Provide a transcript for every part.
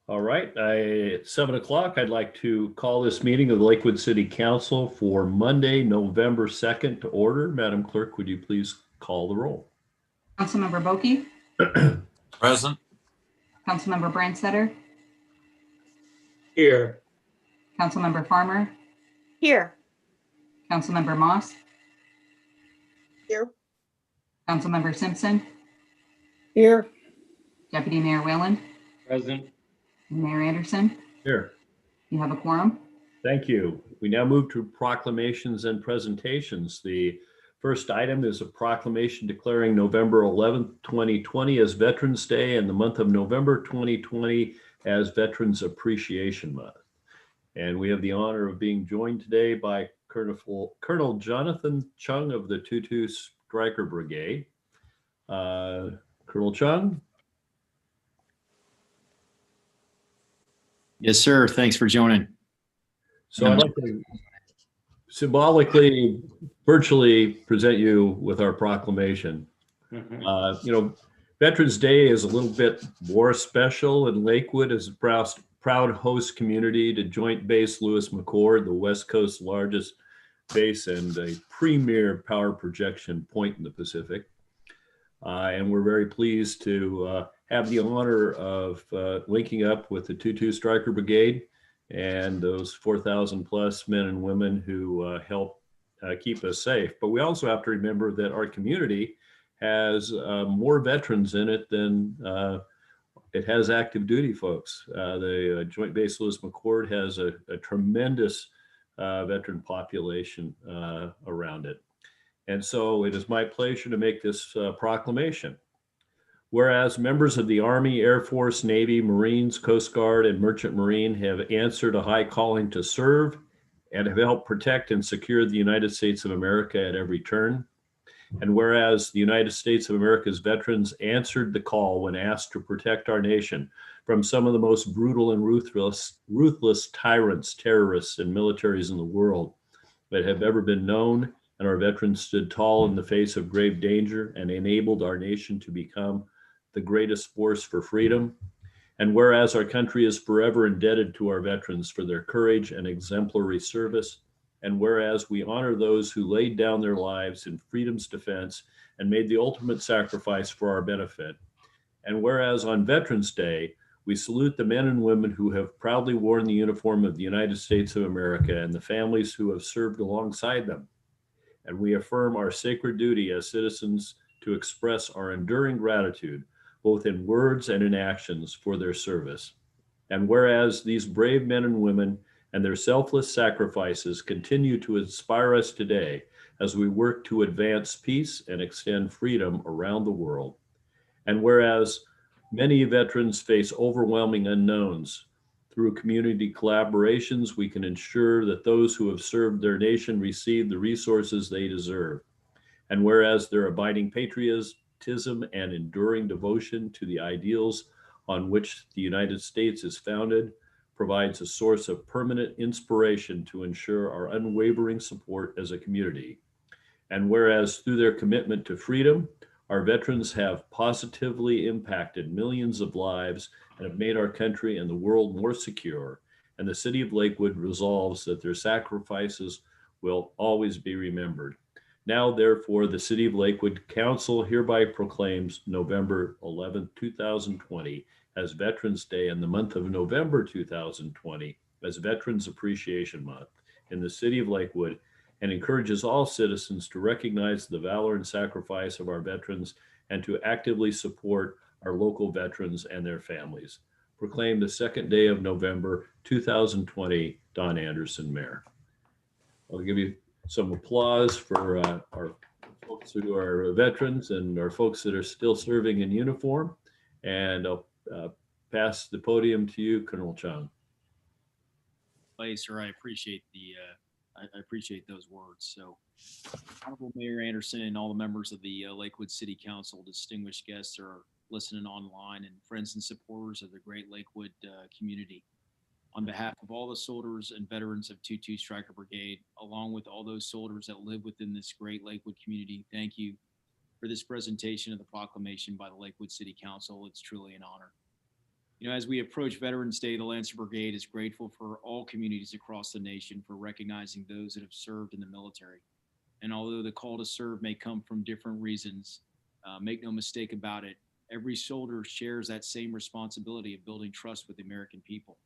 All right, it's 7 o'clock. I'd like to call this meeting of the Lakewood City Council for Monday, November 2nd to order. Madam Clerk, would you please call the roll? Councilmember Boki, Present. Councilmember Brandstetter, Here. Councilmember Farmer, Here. Councilmember Moss, Here. Councilmember Simpson, Here. Deputy Mayor Whalen, Present. and Mayor Anderson. Here. You have a quorum. Thank you. We now move to proclamations and presentations. The first item is a proclamation declaring November 11th, 2020 as Veterans Day and the month of November 2020 as Veterans Appreciation Month. And we have the honor of being joined today by Colonel Jonathan Chung of the 22 Stryker Brigade. Colonel Chung? Yes, sir. Thanks for joining. So I'd like to symbolically, virtually present you with our proclamation. Veterans Day is a little bit more special in Lakewood as a proud host community to Joint Base Lewis McChord, the West Coast's largest base and a premier power projection point in the Pacific. And we're very pleased to have the honor of linking up with the 22 Stryker Brigade and those 4,000 plus men and women who help keep us safe. But we also have to remember that our community has more veterans in it than it has active duty folks. The Joint Base Lewis McChord has a tremendous veteran population around it. And so it is my pleasure to make this proclamation. Whereas members of the Army, Air Force, Navy, Marines, Coast Guard, and Merchant Marine have answered a high calling to serve and have helped protect and secure the United States of America at every turn. And whereas the United States of America's veterans answered the call when asked to protect our nation from some of the most brutal and ruthless tyrants, terrorists, and militaries in the world that have ever been known, and our veterans stood tall in the face of grave danger and enabled our nation to become the greatest force for freedom. And whereas our country is forever indebted to our veterans for their courage and exemplary service, and whereas we honor those who laid down their lives in freedom's defense and made the ultimate sacrifice for our benefit, and whereas on Veterans Day, we salute the men and women who have proudly worn the uniform of the United States of America and the families who have served alongside them. And we affirm our sacred duty as citizens to express our enduring gratitude, both in words and in actions, for their service. And whereas these brave men and women and their selfless sacrifices continue to inspire us today as we work to advance peace and extend freedom around the world. And whereas many veterans face overwhelming unknowns, through community collaborations, we can ensure that those who have served their nation receive the resources they deserve. And whereas their abiding patriotism and enduring devotion to the ideals on which the United States is founded provides a source of permanent inspiration to ensure our unwavering support as a community. And whereas through their commitment to freedom, our veterans have positively impacted millions of lives and have made our country and the world more secure, and the city of Lakewood resolves that their sacrifices will always be remembered. Now, therefore, the City of Lakewood Council hereby proclaims November 11, 2020 as Veterans Day and the month of November 2020 as Veterans Appreciation Month in the City of Lakewood, and encourages all citizens to recognize the valor and sacrifice of our veterans and to actively support our local veterans and their families. Proclaim the second day of November 2020, Don Anderson, Mayor. I'll give you some applause for our folks who are veterans and our folks that are still serving in uniform. And I'll pass the podium to you, Colonel Chung. Hey, sir, I appreciate I appreciate those words. So, Honorable Mayor Anderson and all the members of the Lakewood City Council, distinguished guests who are listening online, and friends and supporters of the great Lakewood community. On behalf of all the soldiers and veterans of 22 Stryker Brigade, along with all those soldiers that live within this great Lakewood community, thank you for this presentation of the proclamation by the Lakewood City Council. It's truly an honor. As we approach Veterans Day, the Lancer Brigade is grateful for all communities across the nation for recognizing those that have served in the military. And although the call to serve may come from different reasons, make no mistake about it, every soldier shares that same responsibility of building trust with the American people.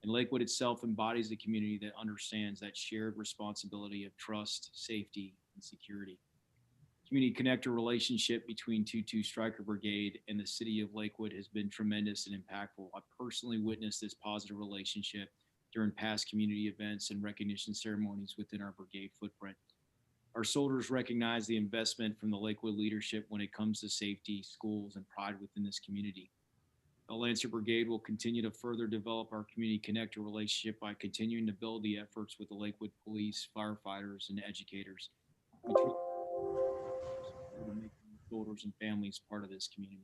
And Lakewood itself embodies a community that understands that shared responsibility of trust, safety, and security. Community connector relationship between 2-2 Stryker Brigade and the city of Lakewood has been tremendous and impactful. I personally witnessed this positive relationship during past community events and recognition ceremonies within our brigade footprint. Our soldiers recognize the investment from the Lakewood leadership when it comes to safety, schools, and pride within this community. The Lancer Brigade will continue to further develop our community connector relationship by continuing to build the efforts with the Lakewood police, firefighters, and educators. We truly to make soldiers and families part of this community.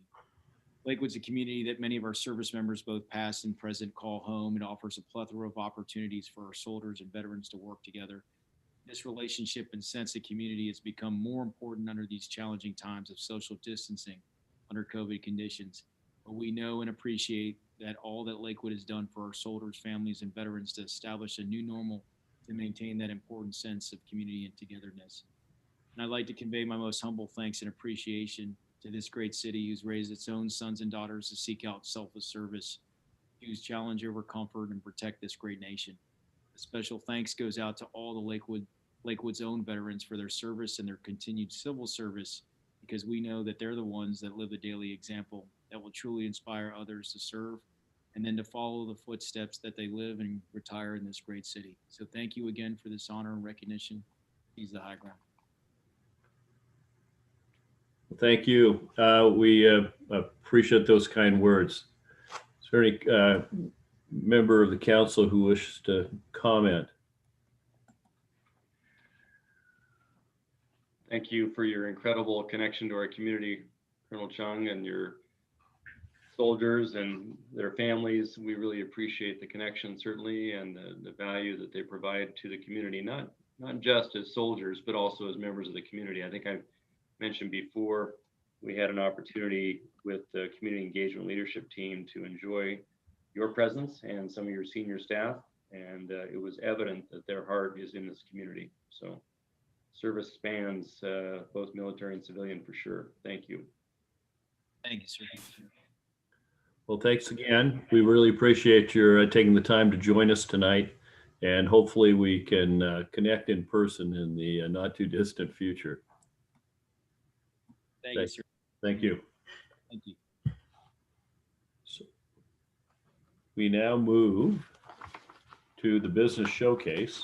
Lakewood's a community that many of our service members, both past and present, call home. It offers a plethora of opportunities for our soldiers and veterans to work together. This relationship and sense of community has become more important under these challenging times of social distancing under COVID conditions. But we know and appreciate that all that Lakewood has done for our soldiers, families, and veterans to establish a new normal to maintain that important sense of community and togetherness. And I'd like to convey my most humble thanks and appreciation to this great city who's raised its own sons and daughters to seek out selfless service, use challenge over comfort, and protect this great nation. A special thanks goes out to all the Lakewood's own veterans for their service and their continued civil service, because we know that they're the ones that live the daily example that will truly inspire others to serve and then to follow the footsteps that they live and retire in this great city. So thank you again for this honor and recognition. He's the high ground. Thank you. We appreciate those kind words. Is there any member of the council who wishes to comment? Thank you for your incredible connection to our community, Colonel Chung, and your soldiers and their families. We really appreciate the connection, certainly, and the value that they provide to the community, not just as soldiers, but also as members of the community. I think I mentioned before, we had an opportunity with the community engagement leadership team to enjoy your presence and some of your senior staff, and it was evident that their heart is in this community. So service spans both military and civilian for sure. Thank you. Thank you, sir. Well, thanks again. We really appreciate your taking the time to join us tonight, and hopefully we can connect in person in the not too distant future. Thank you, sir. Thank you. Thank you. So we now move to the business showcase.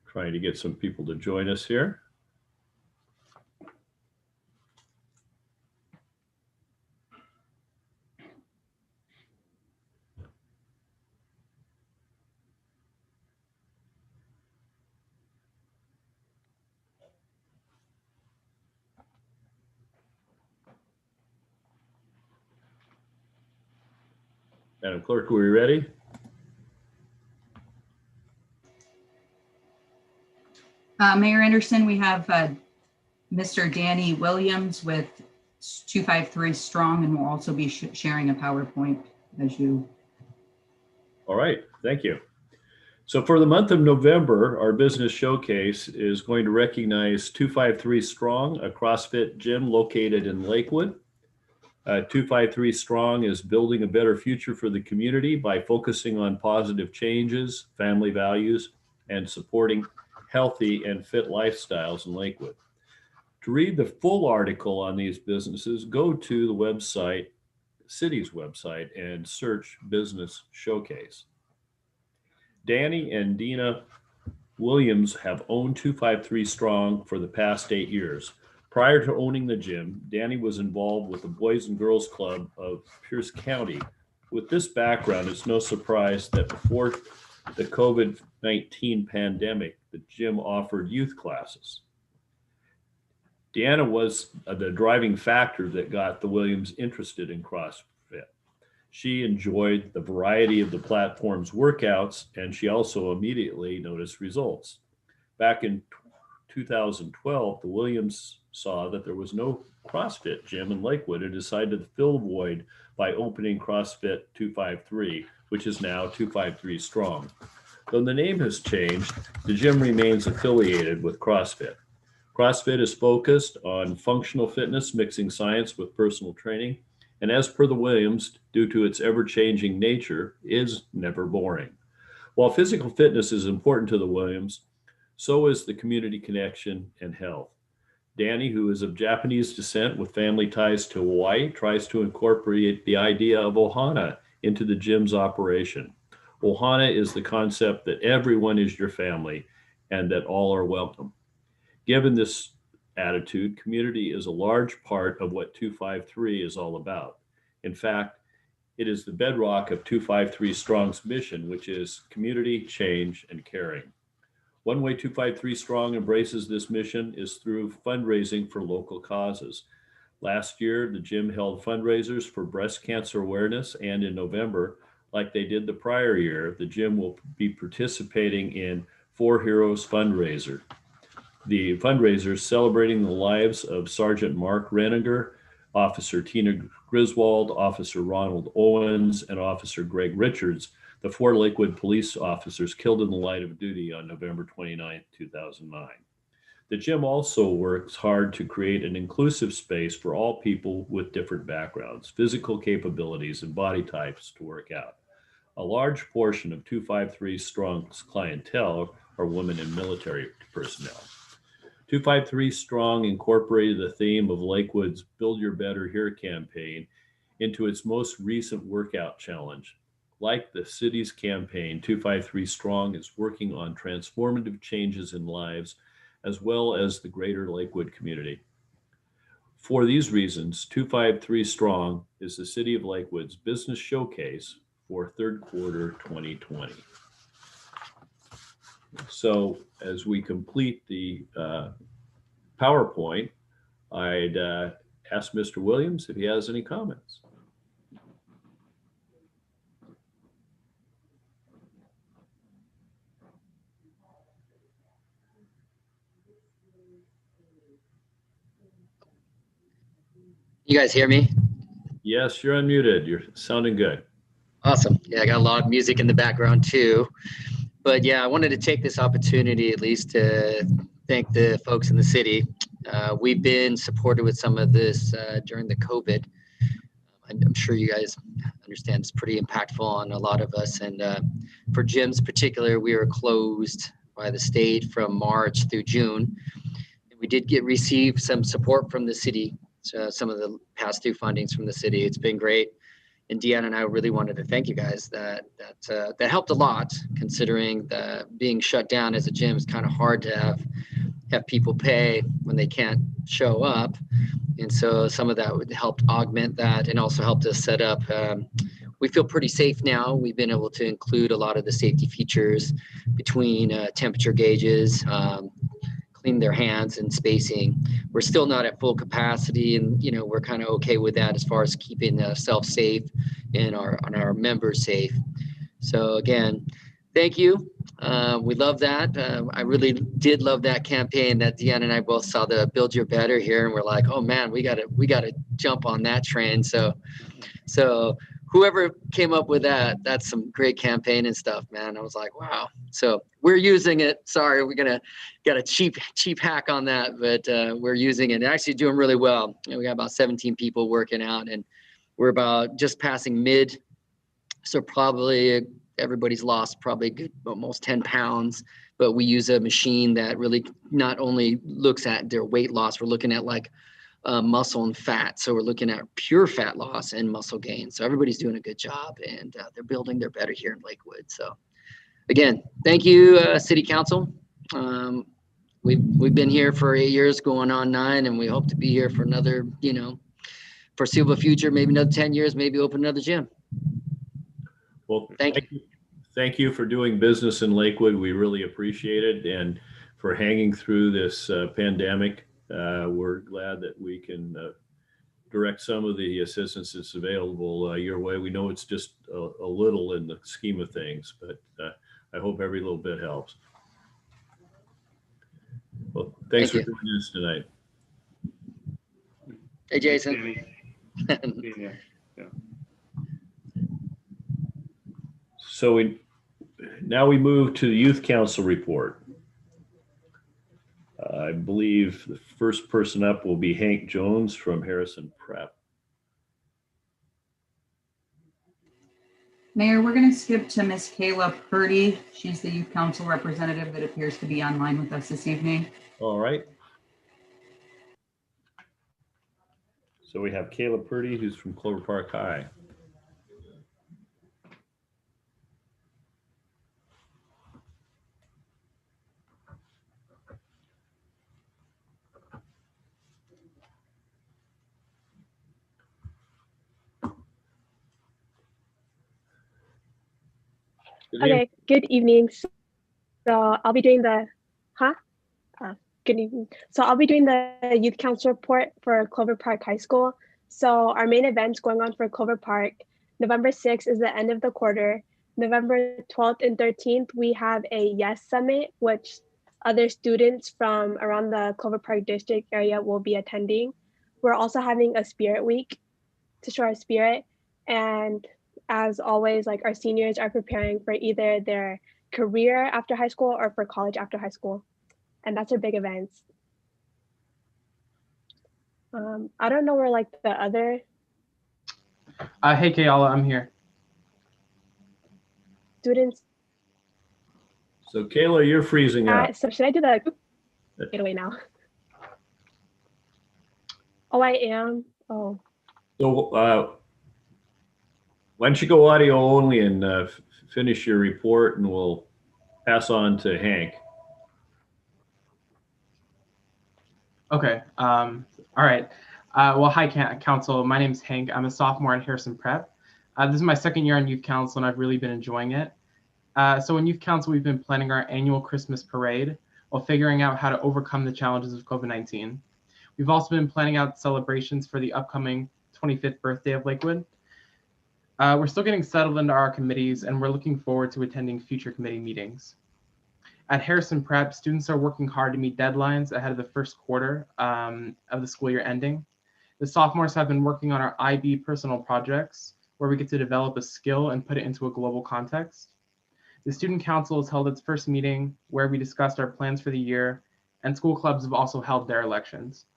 Trying to get some people to join us here. Madam Clerk, are we ready? Mayor Anderson, we have Mr. Danny Williams with 253 Strong, and we'll also be sharing a PowerPoint as you. All right, thank you. So for the month of November, our business showcase is going to recognize 253 Strong, a CrossFit gym located in Lakewood. 253 Strong is building a better future for the community by focusing on positive changes, family values, and supporting healthy and fit lifestyles in Lakewood. To read the full article on these businesses, go to the website, city's website, and search Business Showcase. Danny and Dina Williams have owned 253 Strong for the past 8 years. Prior to owning the gym, Danny was involved with the Boys and Girls Club of Pierce County, With this background, it's no surprise that before the COVID-19 pandemic, the gym offered youth classes. Deanna was the driving factor that got the Williams interested in CrossFit. She enjoyed the variety of the platform's workouts, and she also immediately noticed results. Back in 2012, the Williams saw that there was no CrossFit gym in Lakewood and decided to fill the void by opening CrossFit 253, which is now 253 Strong. Though the name has changed, the gym remains affiliated with CrossFit. CrossFit is focused on functional fitness, mixing science with personal training, and as per the Williams, due to its ever-changing nature, is never boring. While physical fitness is important to the Williams, so is the community connection and health. Danny, who is of Japanese descent with family ties to Hawaii, tries to incorporate the idea of ohana into the gym's operation. Ohana is the concept that everyone is your family and that all are welcome. Given this attitude, community is a large part of what 253 is all about. In fact, it is the bedrock of 253 Strong's mission, which is community, change, and caring. One way 253 Strong embraces this mission is through fundraising for local causes. Last year, the gym held fundraisers for breast cancer awareness, and in November, like they did the prior year, the gym will be participating in Four Heroes fundraiser. The fundraiser is celebrating the lives of Sergeant Mark Reniger, Officer Tina Griswold, Officer Ronald Owens, and Officer Greg Richards, the 4 Lakewood police officers killed in the line of duty on November 29, 2009. The gym also works hard to create an inclusive space for all people with different backgrounds, physical capabilities, and body types to work out. A large portion of 253 Strong's clientele are women and military personnel. 253 Strong incorporated the theme of Lakewood's Build Your Better Here campaign into its most recent workout challenge. Like the city's campaign, 253 Strong is working on transformative changes in lives as well as the greater Lakewood community. For these reasons, 253 Strong is the City of Lakewood's business showcase for third quarter 2020. So as we complete the PowerPoint, I'd ask Mr. Williams if he has any comments. You guys hear me? Yes, you're unmuted. You're sounding good. Awesome. Yeah, I got a lot of music in the background too. But yeah, I wanted to take this opportunity at least to thank the folks in the city. We've been supported with some of this during the COVID. I'm sure you guys understand it's pretty impactful on a lot of us. And for gyms in particular, we were closed by the state from March through June. We did receive some support from the city. So some of the past due fundings from the city. It's been great. And Deanna and I really wanted to thank you guys. That helped a lot, considering the being shut down as a gym is kind of hard to have people pay when they can't show up. And so some of that would help augment that and also helped us set up. We feel pretty safe now. We've been able to include a lot of the safety features between temperature gauges, clean their hands and spacing. We're still not at full capacity, and we're kind of okay with that as far as keeping ourselves safe and our members safe. So again, thank you. We love that. I really did love that campaign that Deanna and I both saw, the Build Your Better here, and we're like, oh man, we gotta jump on that train. So whoever came up with that, that's some great campaign and stuff, man. I was like, wow. So we're using it. Sorry, we're got a cheap hack on that, but we're using it. Actually doing really well. We got about 17 people working out, and we're about just passing mid. So probably everybody's lost probably almost 10 pounds, but we use a machine that really not only looks at their weight loss, we're looking at like muscle and fat. So we're looking at pure fat loss and muscle gain. So everybody's doing a good job, and they're building their better here in Lakewood. So again, thank you, City Council. We've been here for 8 years, going on 9, and we hope to be here for another, foreseeable future, maybe another 10 years, maybe open another gym. Well, Thank you. Thank you for doing business in Lakewood. We really appreciate it, and for hanging through this pandemic. We're glad that we can direct some of the assistance that's available your way. We know it's just a little in the scheme of things, but I hope every little bit helps. Well, thanks Thank for joining us tonight. Hey, Jason. Thanks, Danny. Yeah. So now we move to the Youth Council report. I believe the first person up will be Hank Jones from Harrison Prep. Mayor, we're going to skip to Miss Kayla Purdy. She's the Youth Council representative that appears to be online with us this evening. All right. So we have Kayla Purdy, who's from Clover Park High. Okay, good evening. So I'll be doing the, good evening. So I'll be doing the youth council report for Clover Park High School. So our main events going on for Clover Park, November 6th is the end of the quarter. November 12th and 13th, we have a YES Summit, which other students from around the Clover Park district area will be attending. We're also having a Spirit Week to show our spirit. And as always, like our seniors are preparing for either their career after high school or for college after high school. And that's our big events. I don't know where like the other. Hey, Kayala, I'm here. Students. So Kayla, you're freezing up. So should I do the get away now? Oh, I am. Oh. So why don't you go audio only and finish your report, and we'll pass on to Hank. Okay. All right. Well, hi, Council. My name's Hank. I'm a sophomore at Harrison Prep. This is my second year on Youth Council, and I've really been enjoying it. So in Youth Council, we've been planning our annual Christmas parade while figuring out how to overcome the challenges of COVID-19. We've also been planning out celebrations for the upcoming 25th birthday of Lakewood. We're still getting settled into our committees, and we're looking forward to attending future committee meetings. At Harrison Prep, students are working hard to meet deadlines ahead of the first quarter of the school year ending. The sophomores have been working on our IB personal projects, where we get to develop a skill and put it into a global context. The Student Council has held its first meeting where we discussed our plans for the year, and school clubs have also held their elections.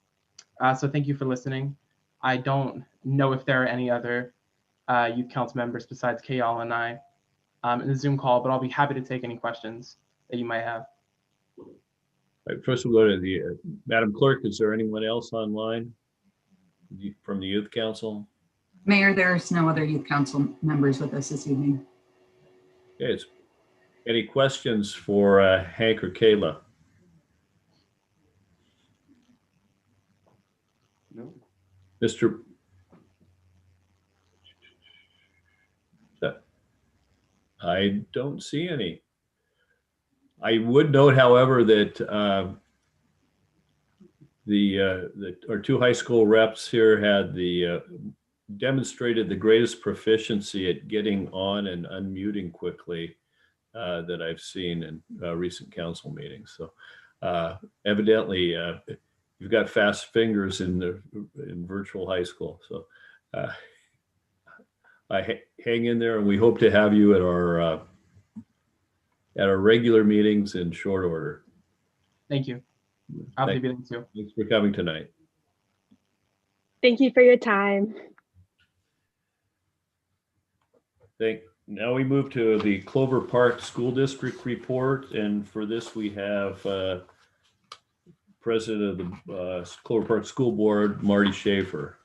So thank you for listening. I don't know if there are any other Youth Council members besides Kayal and I in the Zoom call, but I'll be happy to take any questions that you might have. Right, first we'll go to the Madam Clerk. Is there anyone else online from the Youth Council? Mayor, there's no other Youth Council members with us this evening. Okay, any questions for Hank or Kayla? No. Mr. I don't see any. I would note, however, that our two high school reps here had demonstrated the greatest proficiency at getting on and unmuting quickly that I've seen in recent council meetings. So evidently, you've got fast fingers in virtual high school. So I hang in there, and we hope to have you at our regular meetings in short order. Thank you. I'll be there too. Thanks for coming tonight. Thank you for your time. Now we move to the Clover Park School District report, and for this we have President of the Clover Park School Board, Marty Schaefer.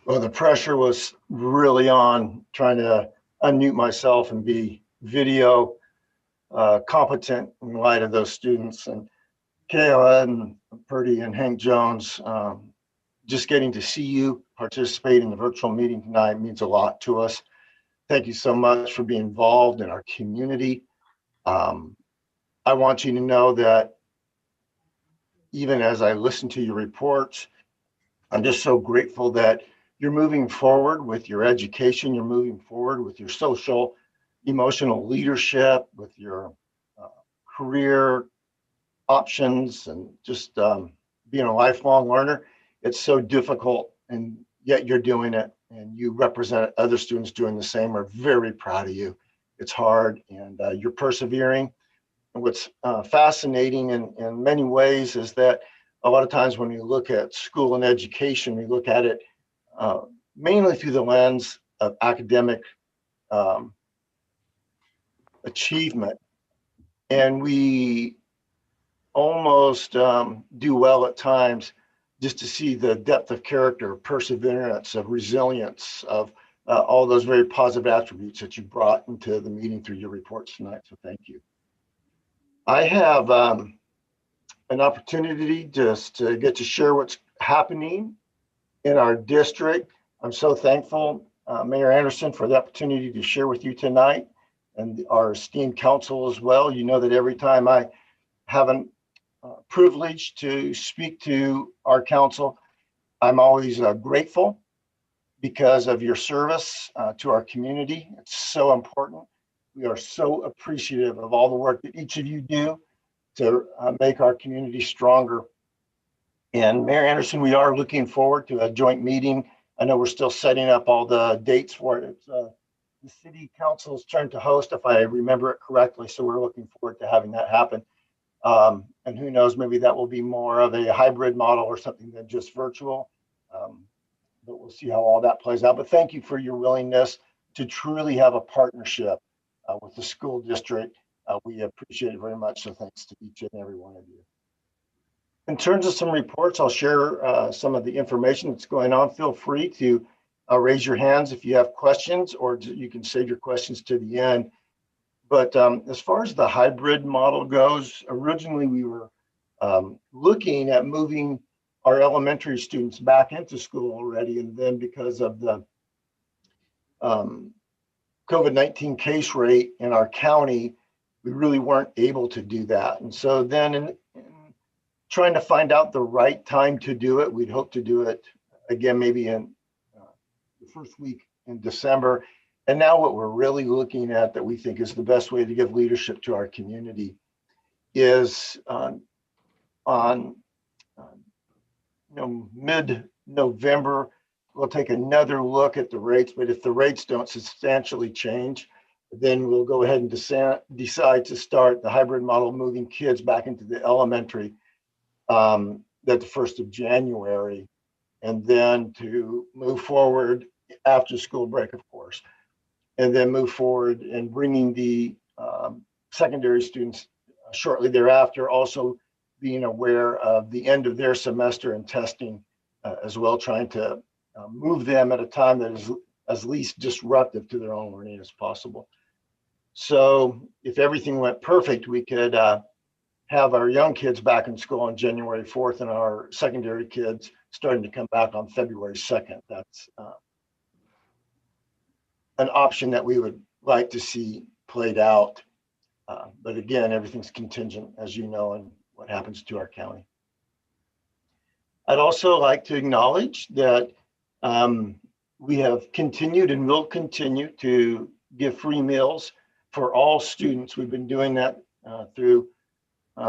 Well, the pressure was really on trying to unmute myself and be video competent in light of those students. And Kayla and Purdy and Hank Jones, just getting to see you participate in the virtual meeting tonight means a lot to us. Thank you so much for being involved in our community. I want you to know that even as I listen to your reports, I'm just so grateful that you're moving forward with your education, you're moving forward with your social, emotional leadership, with your career options, and just being a lifelong learner. It's so difficult, and yet you're doing it, and you represent other students doing the same. We're very proud of you. It's hard, and you're persevering. And what's fascinating in many ways is that a lot of times when we look at school and education, we look at it mainly through the lens of academic achievement. And we almost do well at times just to see the depth of character, of perseverance, of resilience, of all those very positive attributes that you brought into the meeting through your reports tonight. So thank you. I have an opportunity just to get to share what's happening in our district. I'm so thankful, Mayor Anderson, for the opportunity to share with you tonight, and our esteemed council as well. You know that every time I have a privilege to speak to our council, I'm always grateful because of your service to our community. It's so important. We are so appreciative of all the work that each of you do to make our community stronger. And Mayor Anderson, we are looking forward to a joint meeting. I know we're still setting up all the dates for it. It's the city council's turn to host, if I remember it correctly. So we're looking forward to having that happen. And who knows, maybe that will be more of a hybrid model or something than just virtual. But we'll see how all that plays out. But thank you for your willingness to truly have a partnership with the school district. We appreciate it very much. So thanks to each and every one of you. In terms of some reports, I'll share some of the information that's going on. Feel free to raise your hands if you have questions, or you can save your questions to the end. But as far as the hybrid model goes, originally we were looking at moving our elementary students back into school already. And then because of the COVID-19 case rate in our county, we really weren't able to do that. And so then in trying to find out the right time to do it, we'd hope to do it again, maybe in the first week in December. And now what we're really looking at that we think is the best way to give leadership to our community is on mid-November, we'll take another look at the rates. But if the rates don't substantially change, then we'll go ahead and decide to start the hybrid model, moving kids back into the elementary at the 1st of January, and then to move forward after school break, of course, and then move forward and bringing the secondary students shortly thereafter, also being aware of the end of their semester and testing as well, trying to move them at a time that is as least disruptive to their own learning as possible. So if everything went perfect, we could have our young kids back in school on January 4th and our secondary kids starting to come back on February 2nd. That's an option that we would like to see played out. But again, everything's contingent, as you know, on what happens to our county. I'd also like to acknowledge that we have continued and will continue to give free meals for all students. We've been doing that through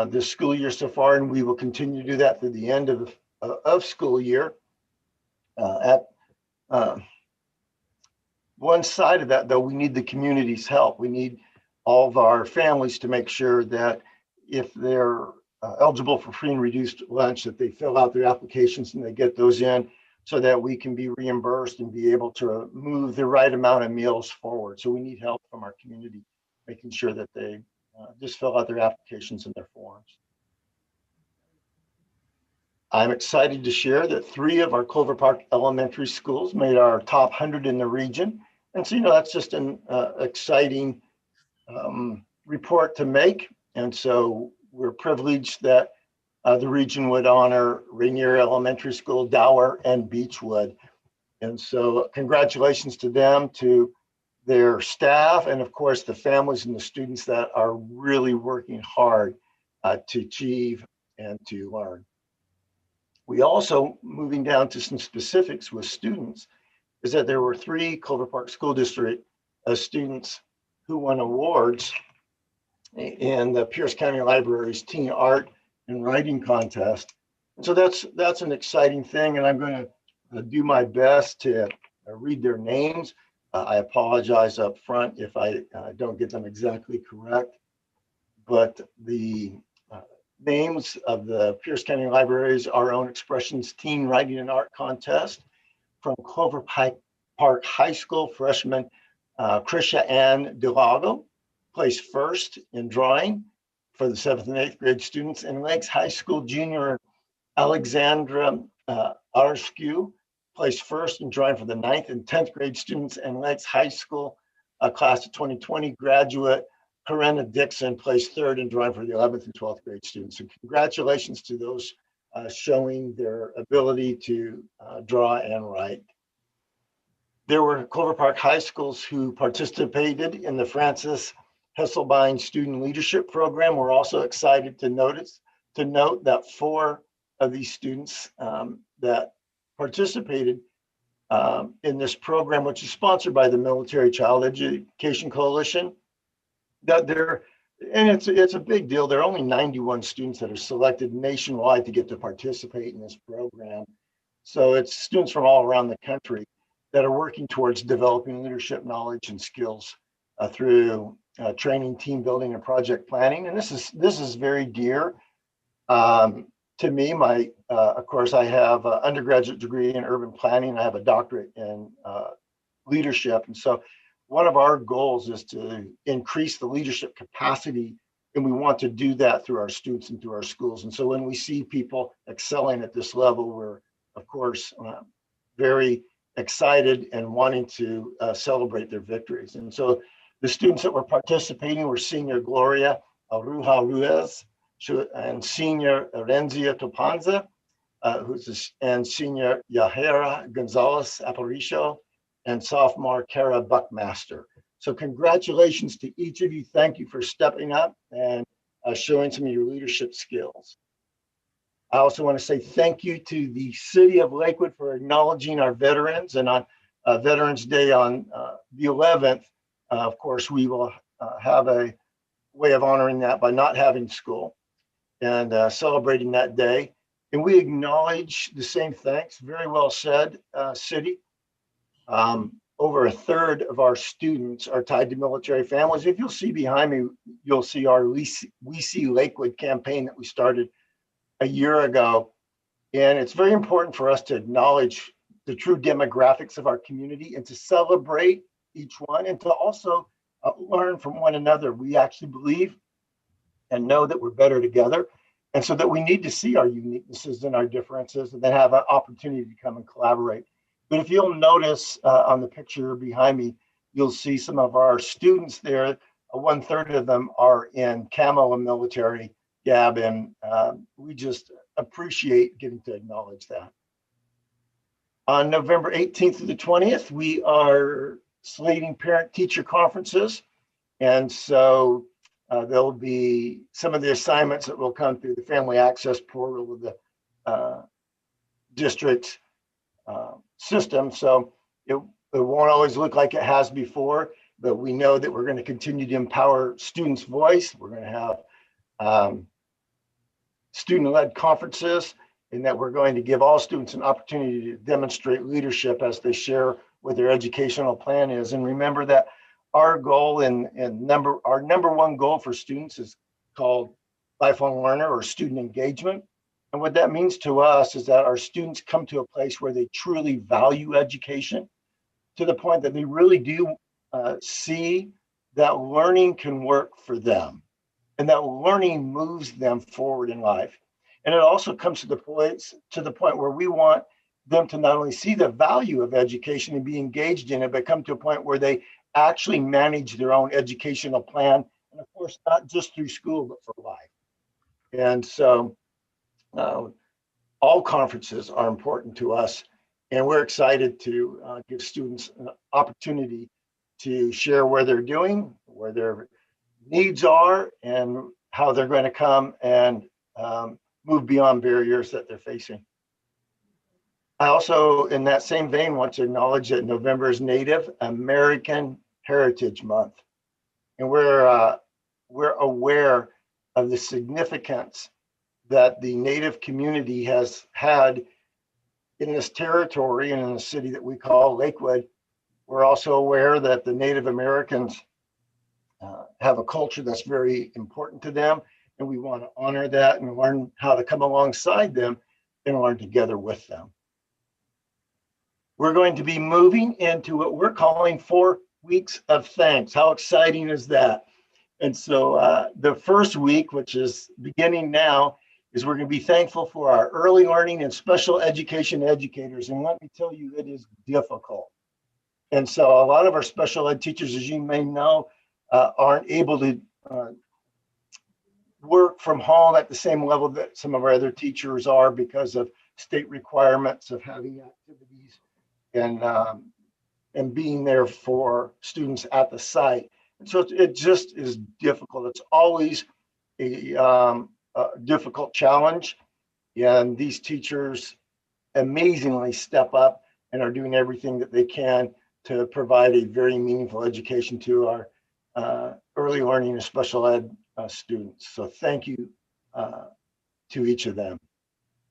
this school year so far, and we will continue to do that through the end of school year. At one side of that, though, we need the community's help. We need all of our families to make sure that if they're eligible for free and reduced lunch, that they fill out their applications and they get those in so that we can be reimbursed and be able to move the right amount of meals forward. So we need help from our community, making sure that they just fill out their applications and their forms. I'm excited to share that 3 of our Clover Park elementary schools made our top 100 in the region And so, that's just an exciting report to make. And so we're privileged that the region would honor Rainier Elementary School, Dower, and Beechwood. And so congratulations to them, to their staff, and of course the families and the students that are really working hard to achieve and to learn. We also, moving down to some specifics with students, is that there were 3 Clover Park School District students who won awards in the Pierce County Library's Teen Art and Writing Contest. And so that's an exciting thing, and I'm going to do my best to read their names. I apologize up front if I don't get them exactly correct, but the names of the Pierce County Library's Our Own Expressions Teen Writing and Art Contest from Clover Park High School freshman Krisha Ann Delago placed first in drawing for the 7th and 8th grade students, and Lakes High School junior Alexandra Arskew placed first in drawing for the 9th and 10th grade students, and Lakes High School class of 2020 graduate Corinna Dixon placed 3rd in drawing for the 11th and 12th grade students. So congratulations to those showing their ability to draw and write. There were Clover Park High Schools who participated in the Francis Hesselbein Student Leadership Program. We're also excited to note that 4 of these students that participated in this program, which is sponsored by the Military Child Education Coalition, and it's a big deal. There are only 91 students that are selected nationwide to get to participate in this program. So it's students from all around the country that are working towards developing leadership knowledge and skills through training, team building, and project planning. And this is very dear to me. Of course, I have an undergraduate degree in urban planning. I have a doctorate in leadership. And so one of our goals is to increase the leadership capacity, and we want to do that through our students and through our schools. And so when we see people excelling at this level, we're, of course, very excited and wanting to celebrate their victories. And so the students that were participating were senior Gloria Aruja Ruiz and senior Renzia Topanza, and senior Yahera Gonzalez Aparicio, and sophomore Kara Buckmaster. So congratulations to each of you. Thank you for stepping up and showing some of your leadership skills. I also want to say thank you to the City of Lakewood for acknowledging our veterans. And on Veterans Day on the 11th, of course, we will have a way of honoring that by not having school and celebrating that day. And we acknowledge the same thanks. Very well said, City. Over 1/3 of our students are tied to military families. If you'll see behind me, you'll see our We See Lakewood campaign that we started a year ago. And it's very important for us to acknowledge the true demographics of our community and to celebrate each one, and to also learn from one another. We actually believe and know that we're better together. And so that we need to see our uniquenesses and our differences, and then have an opportunity to come and collaborate. But if you'll notice on the picture behind me, you'll see some of our students there. 1/3 of them are in camo and military gab, and we just appreciate getting to acknowledge that. On November 18th through the 20th, we are slating parent-teacher conferences. And so there'll be some of the assignments that will come through the Family Access Portal of the district system. So it won't always look like it has before, but we know that we're going to continue to empower students' voice. We're going to have student-led conferences, and that we're going to give all students an opportunity to demonstrate leadership as they share what their educational plan is. And remember that our goal and our number one goal for students is called lifelong learner or student engagement. And what that means to us is that our students come to a place where they truly value education, to the point that they really do see that learning can work for them, and that learning moves them forward in life. And it also comes to the point where we want them to not only see the value of education and be engaged in it, but come to a point where they actually manage their own educational plan. And of course, not just through school, but for life. And so all conferences are important to us. And we're excited to give students an opportunity to share where they're doing, where their needs are, and how they're going to come and move beyond barriers that they're facing. I also, in that same vein, want to acknowledge that November is Native American Heritage Month. And we're aware of the significance that the Native community has had in this territory and in the city that we call Lakewood. We're also aware that the Native Americans have a culture that's very important to them, and we want to honor that and learn how to come alongside them and learn together with them. We're going to be moving into what we're calling 4 weeks of thanks. How exciting is that? And so the first week, which is beginning now, is we're going to be thankful for our early learning and special education educators. And let me tell you, it is difficult. And so a lot of our special ed teachers, as you may know, aren't able to work from home at the same level that some of our other teachers are because of state requirements of having activities and being there for students at the site. And so it just is difficult. It's always a difficult challenge. And these teachers amazingly step up and are doing everything that they can to provide a very meaningful education to our early learning and special ed students. So thank you to each of them.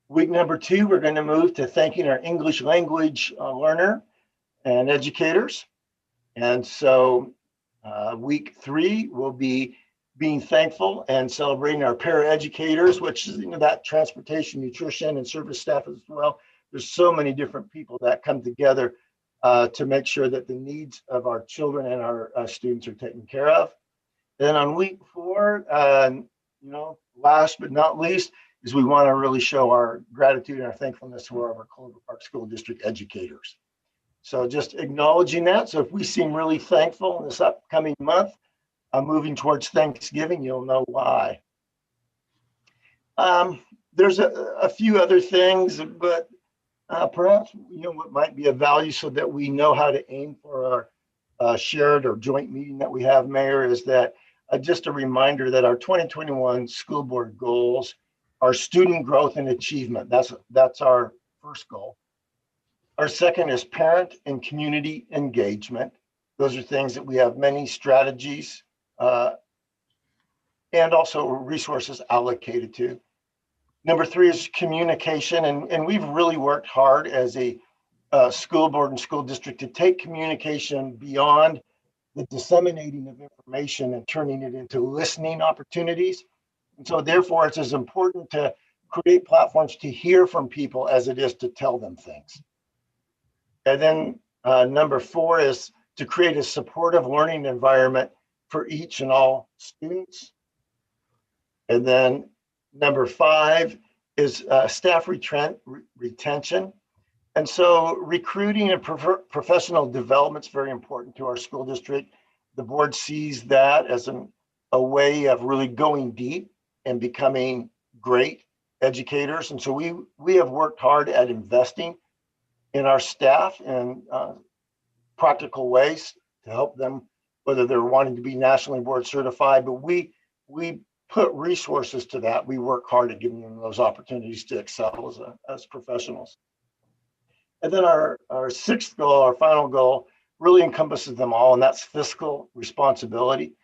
Week number 2, we're going to move to thanking our English language learner and educators. And so week 3 will be being thankful and celebrating our paraeducators, which is that transportation, nutrition, and service staff as well. There's so many different people that come together to make sure that the needs of our children and our students are taken care of. Then on week 4, last but not least, is we want to really show our gratitude and our thankfulness to our Clover Park School District educators. So just acknowledging that. So if we seem really thankful in this upcoming month, moving towards Thanksgiving, you'll know why. There's a few other things, but perhaps what might be of value so that we know how to aim for our shared or joint meeting that we have, Mayor, is that just a reminder that our 2021 school board goals are student growth and achievement. That's our first goal. Our second is parent and community engagement. Those are things that we have many strategies and also resources allocated to. Number 3 is communication, and we've really worked hard as a school board and school district to take communication beyond the disseminating of information and turning it into listening opportunities. And so therefore, it's as important to create platforms to hear from people as it is to tell them things. And then number 4 is to create a supportive learning environment for each and all students. And then number 5 is staff retention. And so recruiting and professional development is very important to our school district. The board sees that as a way of really going deep and becoming great educators. And so we have worked hard at investing in our staff in practical ways to help them, whether they're wanting to be nationally board certified, but we put resources to that. We work hard at giving them those opportunities to excel as professionals. And then our 6th goal, our final goal, really encompasses them all, and that's fiscal responsibility.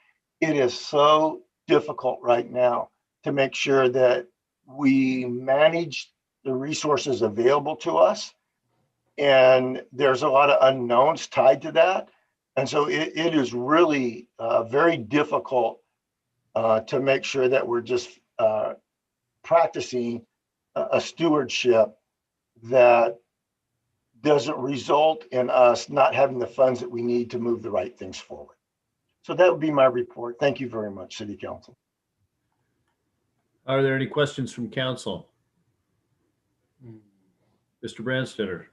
It is so difficult right now to make sure that we manage the resources available to us. And there's a lot of unknowns tied to that. And so it is really very difficult to make sure that we're just practicing a stewardship that doesn't result in us not having the funds that we need to move the right things forward. So that would be my report. Thank you very much, City Council. Are there any questions from council? Mr. Branstetter.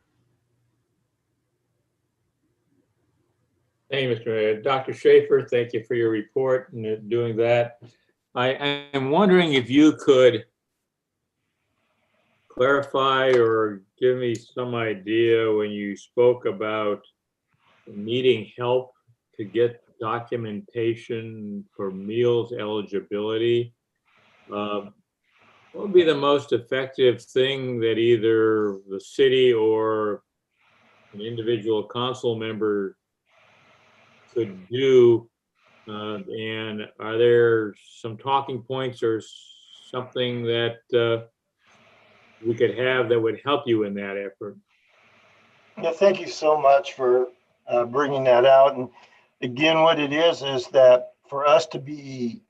Thank you, Mr. Mayor. Dr. Schaefer, thank you for your report and doing that. I am wondering if you could clarify or give me some idea when you spoke about needing help to get documentation for meals eligibility. What would be the most effective thing that either the city or an individual council member could do? And are there some talking points or something that we could have that would help you in that effort? Yeah, thank you so much for bringing that out. And again, what it is that for us to be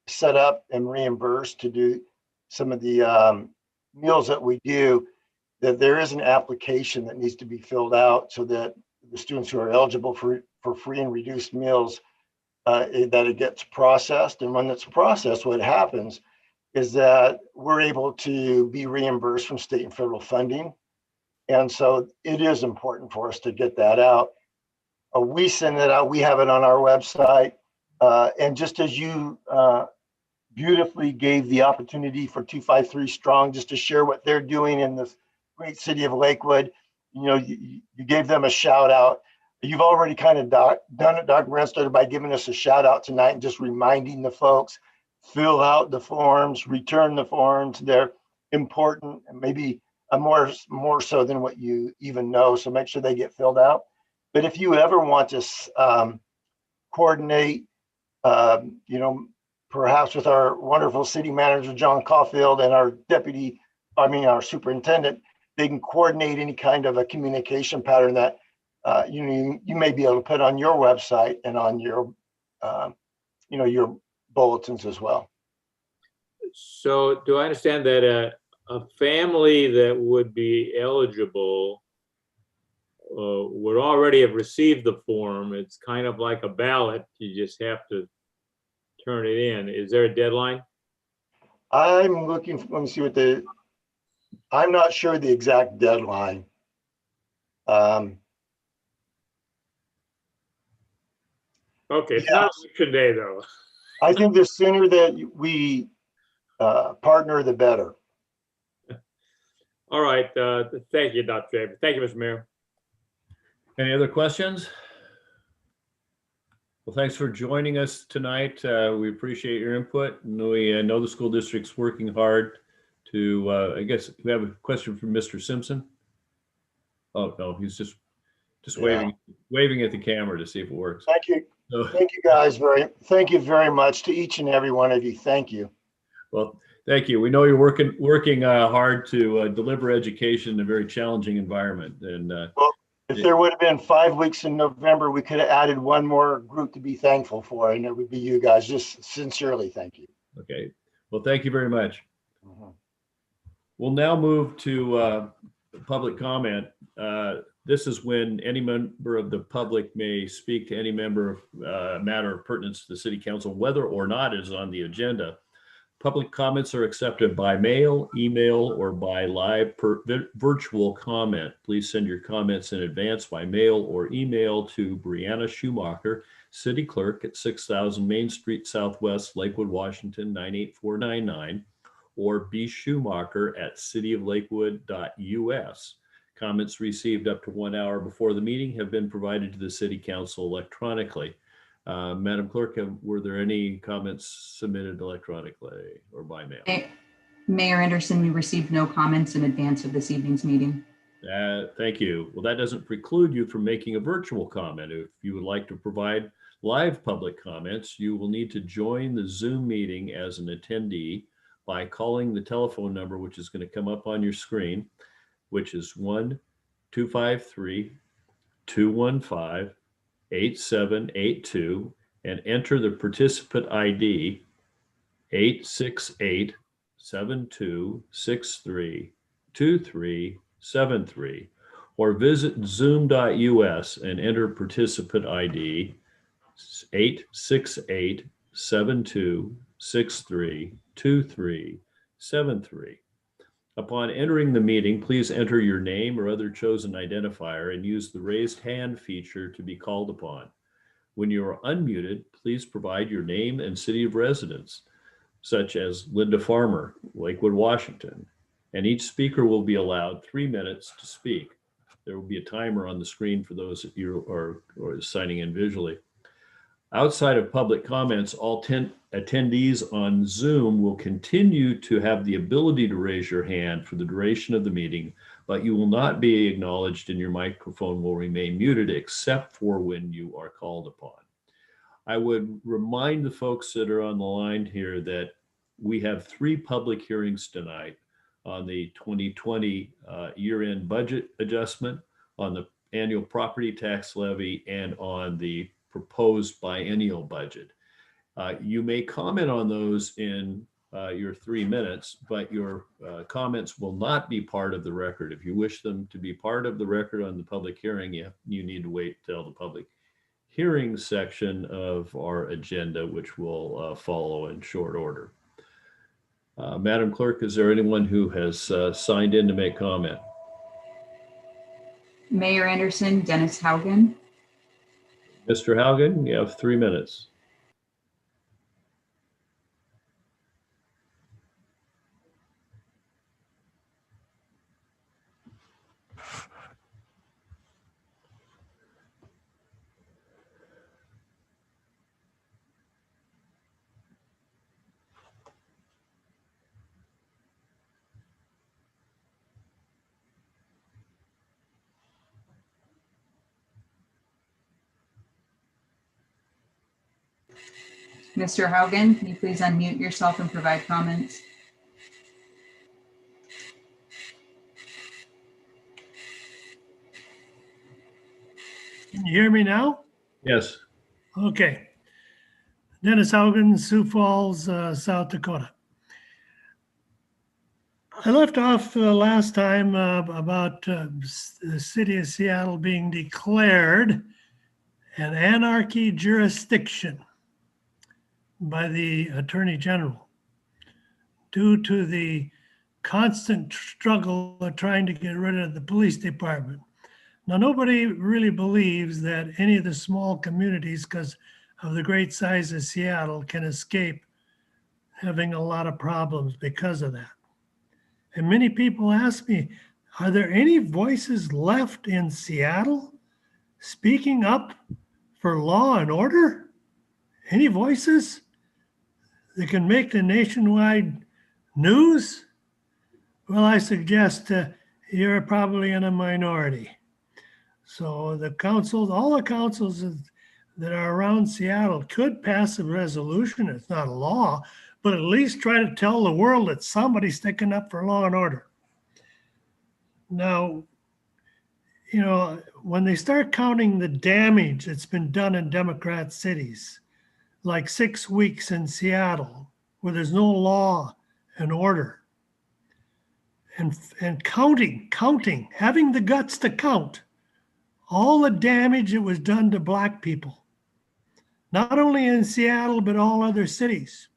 set up and reimbursed to do some of the meals that we do, that there is an application that needs to be filled out so that the students who are eligible for free and reduced meals, that it gets processed. And when it's processed, what happens is that we're able to be reimbursed from state and federal funding. And so it is important for us to get that out. We send it out. We have it on our website. And just as you beautifully gave the opportunity for 253 Strong just to share what they're doing in this great city of Lakewood, you gave them a shout out. You've already kind of done it, Dr. Branstetter, by giving us a shout out tonight and just reminding the folks, fill out the forms, return the forms. They're important, and maybe more so than what you even know. So make sure they get filled out. But if you ever want to coordinate, perhaps with our wonderful city manager, John Caulfield, and our superintendent, they can coordinate any kind of a communication pattern that you may be able to put on your website and on your, your bulletins as well. So do I understand that a family that would be eligible would already have received the form? It's kind of like a ballot. You just have to turn it in. Is there a deadline? I'm looking, let me see I'm not sure the exact deadline. Okay, it's not election day though. I think the sooner that we partner, the better. All right, thank you, Dr. Schaefer. Thank you, Mr. Mayor. Any other questions? Well, thanks for joining us tonight. We appreciate your input. We know the school district's working hard to, I guess we have a question from Mr. Simpson. Oh, no, he's just waving at the camera to see if it works. Thank you. So, thank you guys thank you very much to each and every one of you. Thank you. Well, thank you. We know you're working hard to deliver education in a very challenging environment. And well, if there would have been 5 weeks in November, we could have added one more group to be thankful for, and it would be you guys. Just sincerely, thank you. Okay. Well, thank you very much. We'll now move to public comment. This is when any member of the public may speak to any member of matter of pertinence to the City Council, whether or not it is on the agenda. Public comments are accepted by mail, email, or by live virtual comment. Please send your comments in advance by mail or email to Brianna Schumacher, City Clerk at 6000 Main Street Southwest, Lakewood, Washington, 98499, or bschumacher@cityoflakewood.us. Comments received up to 1 hour before the meeting have been provided to the City Council electronically. Madam Clerk, were there any comments submitted electronically or by mail? Mayor Anderson, we received no comments in advance of this evening's meeting. Thank you. Well, that doesn't preclude you from making a virtual comment. If you would like to provide live public comments, you will need to join the Zoom meeting as an attendee by calling the telephone number, which is going to come up on your screen, which is 1-253-215-8782, and enter the participant ID 868-7263-2373, or visit zoom.us and enter participant ID 868-7263-2373. Upon entering the meeting, please enter your name or other chosen identifier and use the raised hand feature to be called upon. When you are unmuted, please provide your name and city of residence, such as Linda Farmer, Lakewood, Washington, and each speaker will be allowed 3 minutes to speak. There will be a timer on the screen for those of you who are signing in visually. Outside of public comments, all 10 attendees on Zoom will continue to have the ability to raise your hand for the duration of the meeting, but you will not be acknowledged and your microphone will remain muted except for when you are called upon. I would remind the folks that are on the line here that we have 3 public hearings tonight on the 2020 year-end budget adjustment, on the annual property tax levy, and on the proposed biennial budget. You may comment on those in your 3 minutes, but your comments will not be part of the record. If you wish them to be part of the record on the public hearing, you need to wait till the public hearing section of our agenda, which will follow in short order. Madam Clerk, is there anyone who has signed in to make comment? Mayor Anderson, Dennis Haugen. Mr. Haugen, you have 3 minutes. Mr. Haugen, can you please unmute yourself and provide comments? Can you hear me now? Yes. Okay. Dennis Haugen, Sioux Falls, South Dakota. I left off last time about the city of Seattle being declared an anarchy jurisdiction by the Attorney General due to the constant struggle of trying to get rid of the police department. Now, nobody really believes that any of the small communities, because of the great size of Seattle, can escape having a lot of problems because of that. And many people ask me, are there any voices left in Seattle speaking up for law and order? Any voices that can make the nationwide news? Well, I suggest you're probably in a minority. So the councils, all the councils that are around Seattle could pass a resolution. It's not a law, but at least try to tell the world that somebody's sticking up for law and order. Now, you know, when they start counting the damage that's been done in Democrat cities, like 6 weeks in Seattle, where there's no law and order, and counting, having the guts to count all the damage that was done to Black people, not only in Seattle, but all other cities.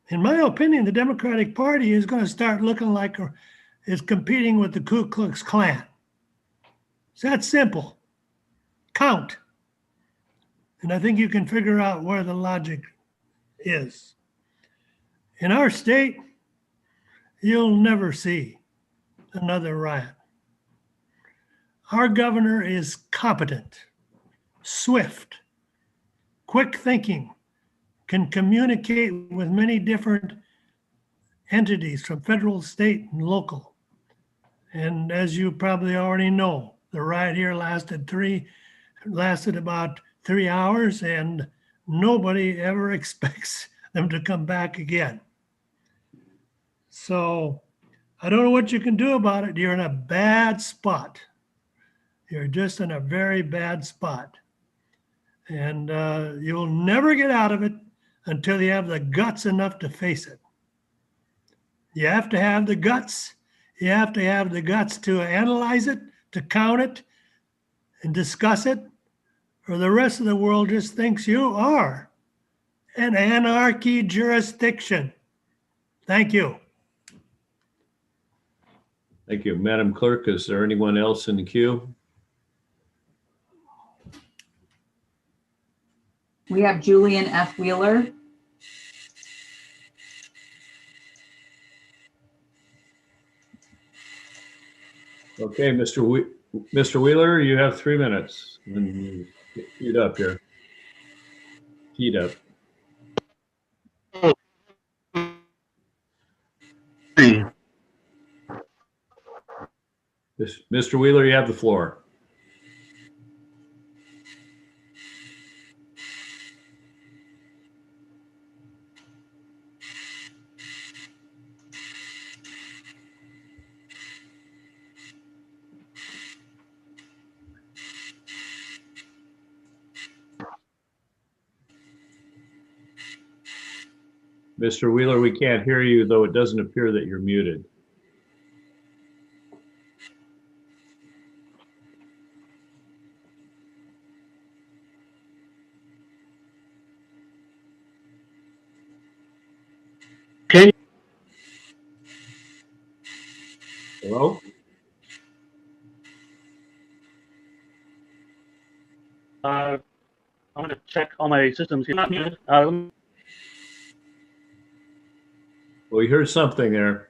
In my opinion, the Democratic Party is going to start looking like it's competing with the Ku Klux Klan. It's that simple. Count. And I think you can figure out where the logic is. In our state, you'll never see another riot. Our governor is competent, swift, quick thinking, can communicate with many different entities from federal, state, and local. And as you probably already know, the riot here lasted about 3 hours, and nobody ever expects them to come back again. So I don't know what you can do about it. You're in a bad spot. You're just in a very bad spot. And you'll never get out of it until you have the guts enough to face it. You have to have the guts. You have to have the guts to analyze it, to count it, and discuss it, or the rest of the world just thinks you are an anarchy jurisdiction. Thank you. Thank you. Madam Clerk, is there anyone else in the queue? We have Julian F. Wheeler. Okay, Mr. Wheeler, you have 3 minutes. When you get queued up here. Keyed up. Mr. Wheeler, you have the floor. Mr. Wheeler, we can't hear you, though it doesn't appear that you're muted. Can Hello? I'm going to check all my systems. You're not muted. We heard something there.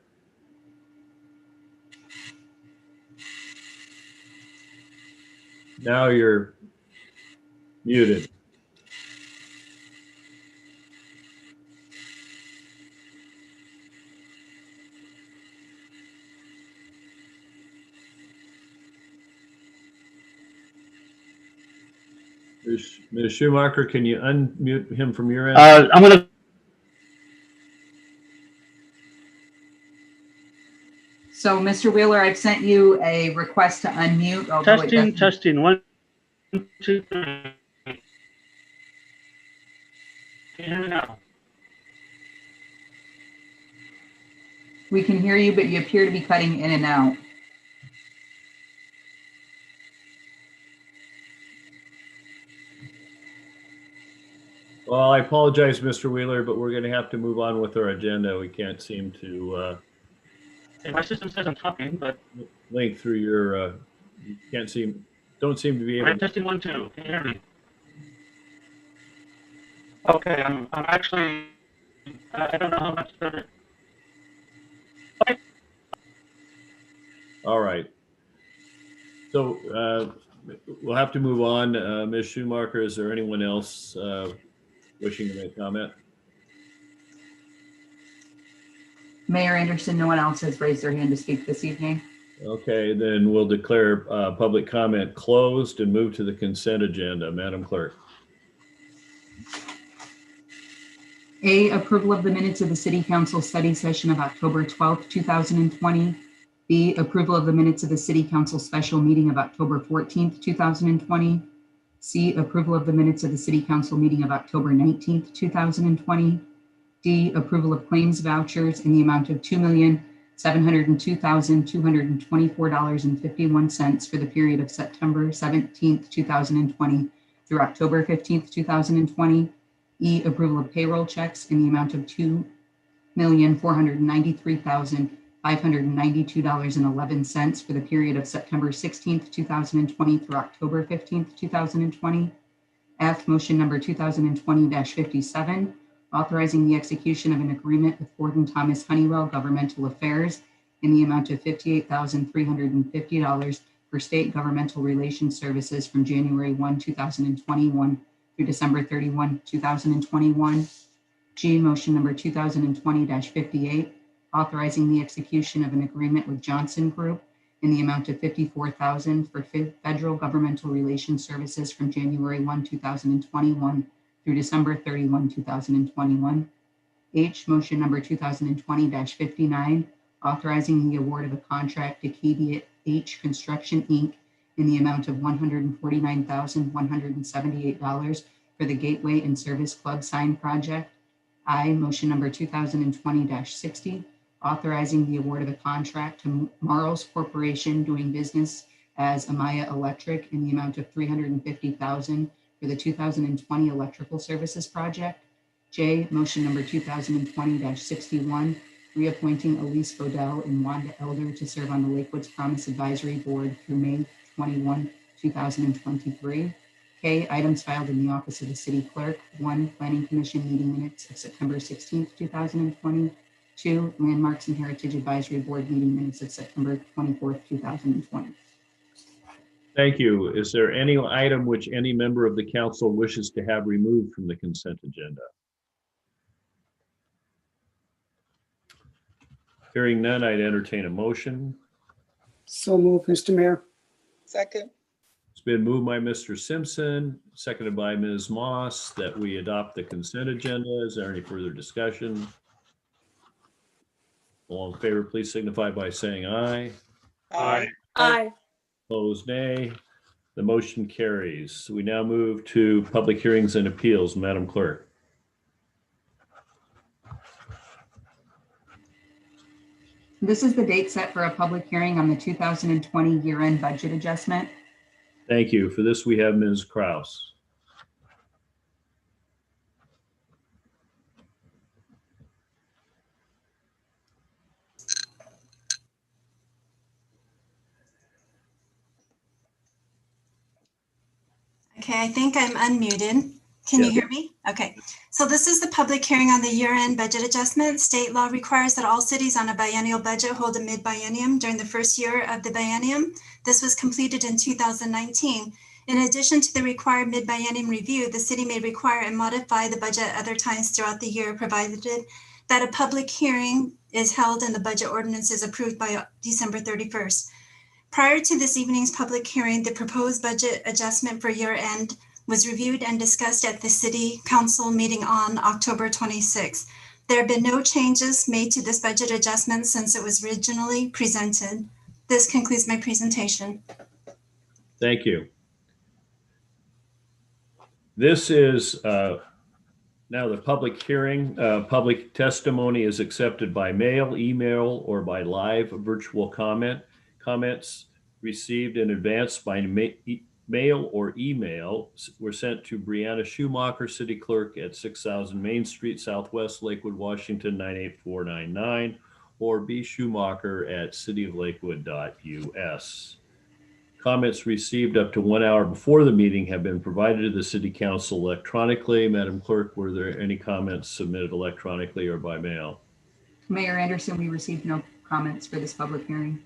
Now you're muted. Ms. Schumacher, can you unmute him from your end? I'm going to. So, Mr. Wheeler, I've sent you a request to unmute. although it doesn't- Testing. 1, 2, 3. Can you hear me now? We can hear you, but you appear to be cutting in and out. Well, I apologize, Mr. Wheeler, but we're going to have to move on with our agenda. We can't seem to My system says I'm talking, but link through your, you don't seem to be able to. testing 1, 2. Can you hear me? Okay, I'm actually, I don't know how much better. Okay. All right. So we'll have to move on. Ms. Schumacher, is there anyone else wishing to make comment? Mayor Anderson, no one else has raised their hand to speak this evening. Okay, then we'll declare public comment closed and move to the consent agenda. Madam Clerk. A, approval of the minutes of the City Council study session of October 12th, 2020. B, approval of the minutes of the City Council special meeting of October 14th, 2020. C, approval of the minutes of the City Council meeting of October 19th, 2020. D, approval of claims vouchers in the amount of $2,702,224.51 for the period of September 17th, 2020 through October 15th, 2020. E, approval of payroll checks in the amount of $2,493,592.11 for the period of September 16th, 2020 through October 15th, 2020. F, motion number 2020-57, authorizing the execution of an agreement with Gordon Thomas Honeywell Governmental Affairs in the amount of $58,350 for state governmental relations services from January 1, 2021 through December 31, 2021. G, motion number 2020-58, authorizing the execution of an agreement with Johnson Group in the amount of $54,000 for federal governmental relations services from January 1, 2021 through December 31, 2021. H, motion number 2020-59, authorizing the award of a contract to KDH Construction, Inc. in the amount of $149,178 for the Gateway and Service Club sign project. I, motion number 2020-60, authorizing the award of a contract to Marls Corporation doing business as Amaya Electric in the amount of $350,000 for the 2020 electrical services project. J, motion number 2020-61, reappointing Elise Bodell and Wanda Elder to serve on the Lakewood's Promise Advisory Board through May 21, 2023. K, items filed in the office of the city clerk. 1, Planning Commission meeting minutes of September 16, 2020. 2, Landmarks and Heritage Advisory Board meeting minutes of September 24, 2020. Thank you. Is there any item which any member of the council wishes to have removed from the consent agenda? Hearing none, I'd entertain a motion. So move, Mr. Mayor. Second. It's been moved by Mr. Simpson, seconded by Ms. Moss, that we adopt the consent agenda. Is there any further discussion? All in favor, please signify by saying aye. Aye. Aye. Opposed, nay. The motion carries. We now move to public hearings and appeals. Madam Clerk. This is the date set for a public hearing on the 2020 year-end budget adjustment. Thank you. For this, we have Ms. Kraus. Okay, I think I'm unmuted. Can you hear me? Okay, so this is the public hearing on the year-end budget adjustment. State law requires that all cities on a biennial budget hold a mid-biennium during the first year of the biennium. This was completed in 2019. In addition to the required mid-biennium review, the city may require and modify the budget at other times throughout the year, provided that a public hearing is held and the budget ordinance is approved by December 31st. Prior to this evening's public hearing, the proposed budget adjustment for year-end was reviewed and discussed at the City Council meeting on October 26. There have been no changes made to this budget adjustment since it was originally presented. This concludes my presentation. Thank you. This is now the public hearing. Public testimony is accepted by mail, email, or by live virtual comments received in advance by mail or email were sent to Brianna Schumacher, City Clerk at 6000 Main Street, Southwest, Lakewood, Washington, 98499, or B. Schumacher at cityoflakewood.us. Comments received up to 1 hour before the meeting have been provided to the City Council electronically. Madam Clerk, were there any comments submitted electronically or by mail? Mayor Anderson, we received no comments for this public hearing.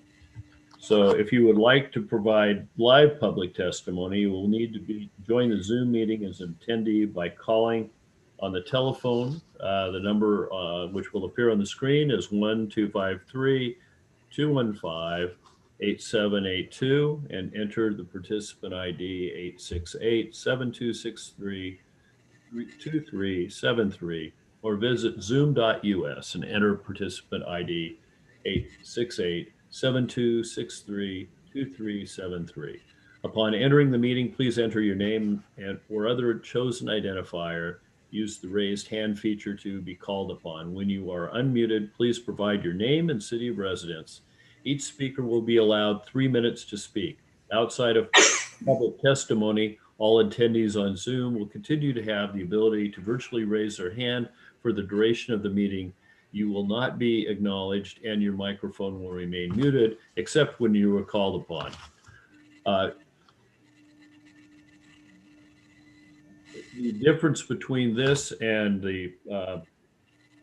So if you would like to provide live public testimony, you will need to join the Zoom meeting as an attendee by calling on the telephone. The number which will appear on the screen is 1-253-215-8782 and enter the participant ID 868-7263-2373, or visit zoom.us and enter participant ID 868-7263-2373. Upon entering the meeting, please enter your name or other chosen identifier. Use the raised hand feature to be called upon. When you are unmuted, please provide your name and city of residence. Each speaker will be allowed 3 minutes to speak. Outside of public testimony, all attendees on Zoom will continue to have the ability to virtually raise their hand for the duration of the meeting. You will not be acknowledged and your microphone will remain muted except when you are called upon. The difference between this and the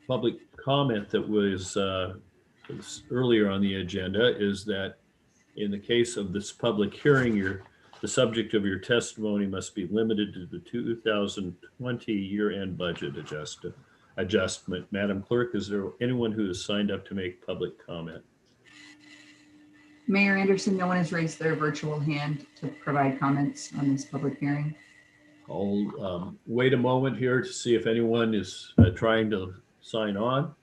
public comment that was earlier on the agenda is that in the case of this public hearing, the subject of your testimony must be limited to the 2020 year-end budget adjustment. Madam Clerk, is there anyone who has signed up to make public comment? Mayor Anderson, no one has raised their virtual hand to provide comments on this public hearing. I'll wait a moment here to see if anyone is trying to sign on.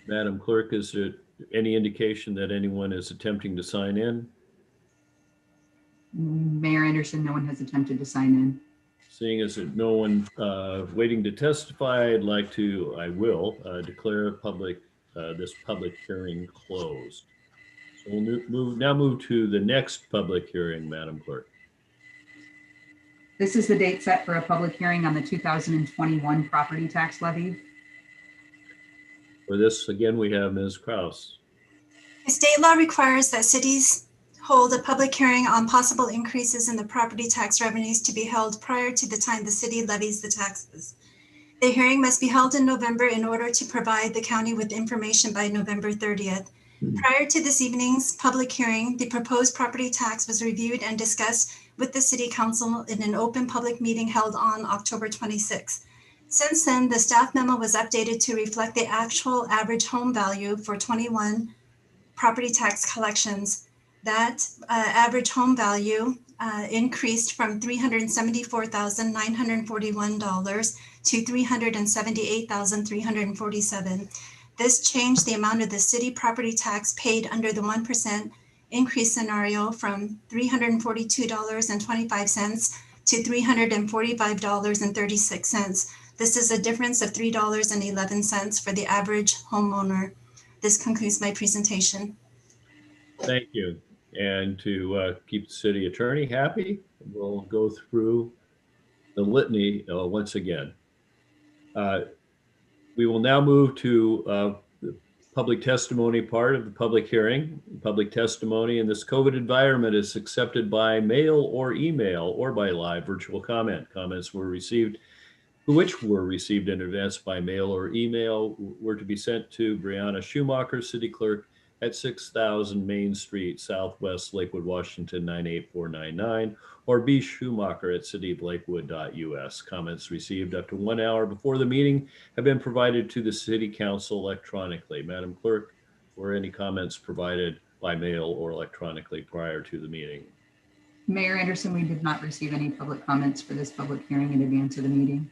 Madam Clerk, is there any indication that anyone is attempting to sign in? Mayor Anderson, no one has attempted to sign in. Seeing as that no one waiting to testify, I will declare this public hearing closed. So we'll now move to the next public hearing, Madam Clerk. This is the date set for a public hearing on the 2021 property tax levy. For this, again, we have Ms. Kraus. State law requires that cities hold a public hearing on possible increases in the property tax revenues to be held prior to the time the city levies the taxes. The hearing must be held in November in order to provide the county with information by November 30th. Prior to this evening's public hearing, the proposed property tax was reviewed and discussed with the City Council in an open public meeting held on October 26th. Since then, the staff memo was updated to reflect the actual average home value for 21 property tax collections. That average home value increased from $374,941 to $378,347. This changed the amount of the city property tax paid under the 1% increase scenario from $342.25 to $345.36. This is a difference of $3.11 for the average homeowner. This concludes my presentation. Thank you. And to keep the city attorney happy, we'll go through the litany once again. We will now move to the public testimony part of the public hearing. Public testimony in this COVID environment is accepted by mail or email or by live virtual comment. Comments which were received in advance by mail or email were to be sent to Brianna Schumacher, City Clerk, at 6000 Main Street, Southwest Lakewood, Washington, 98499, or B. Schumacher at cityoflakewood.us. Comments received up to 1 hour before the meeting have been provided to the City Council electronically. Madam Clerk, were any comments provided by mail or electronically prior to the meeting? Mayor Anderson, we did not receive any public comments for this public hearing in advance of the meeting.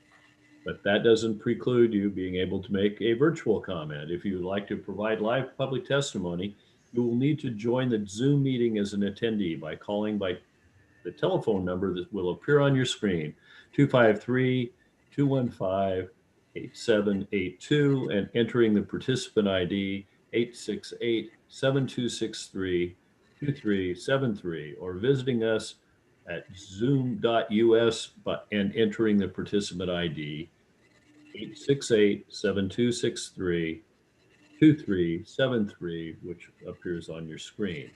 But that doesn't preclude you being able to make a virtual comment. If you would like to provide live public testimony, you will need to join the Zoom meeting as an attendee by calling by the telephone number that will appear on your screen, 253-215-8782, and entering the participant ID 868-7263-2373, or visiting us at zoom.us and entering the participant ID 868-7263-2373, which appears on your screen.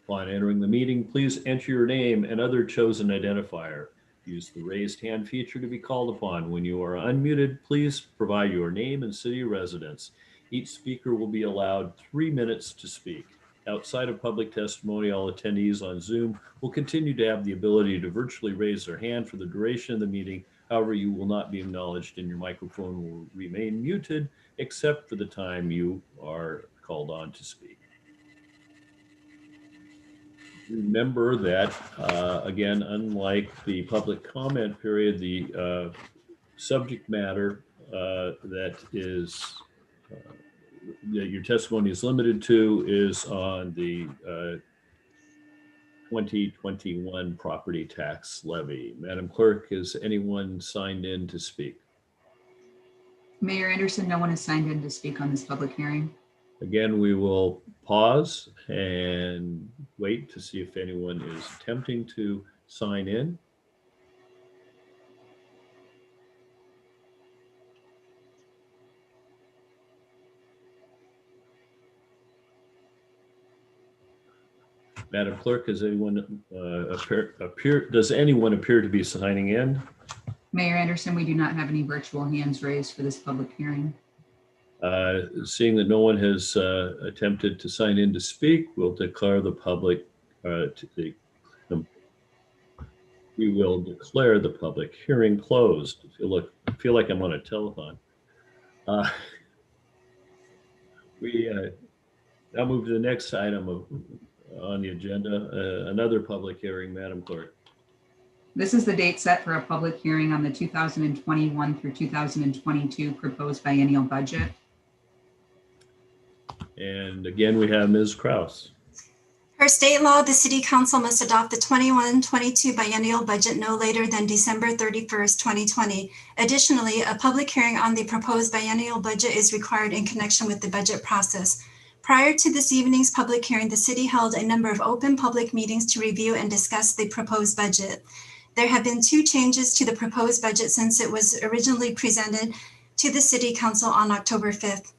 Upon entering the meeting, please enter your name and other chosen identifier. Use the raised hand feature to be called upon. When you are unmuted, please provide your name and city of residence. Each speaker will be allowed 3 minutes to speak. Outside of public testimony, all attendees on Zoom will continue to have the ability to virtually raise their hand for the duration of the meeting. However, you will not be acknowledged and your microphone will remain muted except for the time you are called on to speak. Remember that, again, unlike the public comment period, the subject matter that your testimony is limited to is on the 2021 property tax levy. Madam Clerk, is anyone signed in to speak? Mayor Anderson, no one is signed in to speak on this public hearing. Again, we will pause and wait to see if anyone is attempting to sign in. Madam Clerk, does anyone does anyone appear to be signing in? Mayor Anderson, we do not have any virtual hands raised for this public hearing. Seeing that no one has attempted to sign in to speak, we'll declare the public we will declare the public hearing closed. I feel like I'm on a telephone. We now move to the next item on the agenda, another public hearing, Madam Clerk. This is the date set for a public hearing on the 2021 through 2022 proposed biennial budget. And again, we have Ms. Kraus. Per state law, the City Council must adopt the 21-22 biennial budget no later than December 31st, 2020. Additionally, a public hearing on the proposed biennial budget is required in connection with the budget process. Prior to this evening's public hearing, the city held a number of open public meetings to review and discuss the proposed budget. There have been 2 changes to the proposed budget since it was originally presented to the City Council on October 5th.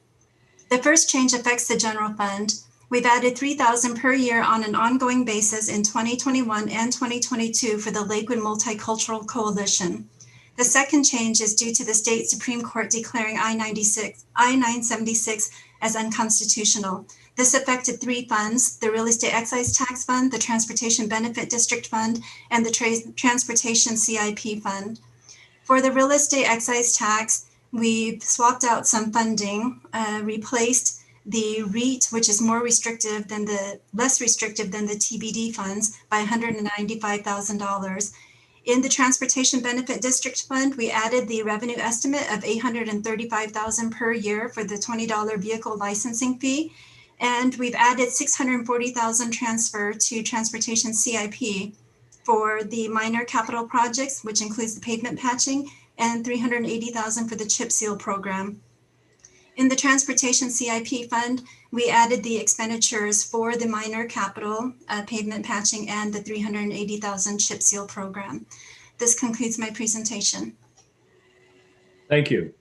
The first change affects the general fund. We've added $3,000 per year on an ongoing basis in 2021 and 2022 for the Lakewood Multicultural Coalition. The second change is due to the state Supreme Court declaring I-976 as unconstitutional. This affected 3 funds: the Real Estate Excise Tax Fund, the Transportation Benefit District Fund, and the Transportation CIP Fund. For the Real Estate Excise Tax, we swapped out some funding, replaced the REIT, which is less restrictive than the TBD funds, by $195,000. In the Transportation Benefit District Fund, we added the revenue estimate of $835,000 per year for the $20 vehicle licensing fee. And we've added $640,000 transfer to Transportation CIP for the minor capital projects, which includes the pavement patching, and $380,000 for the chip seal program. In the Transportation CIP Fund, we added the expenditures for the minor capital, pavement patching, and the $380,000 chip seal program. This concludes my presentation. Thank you.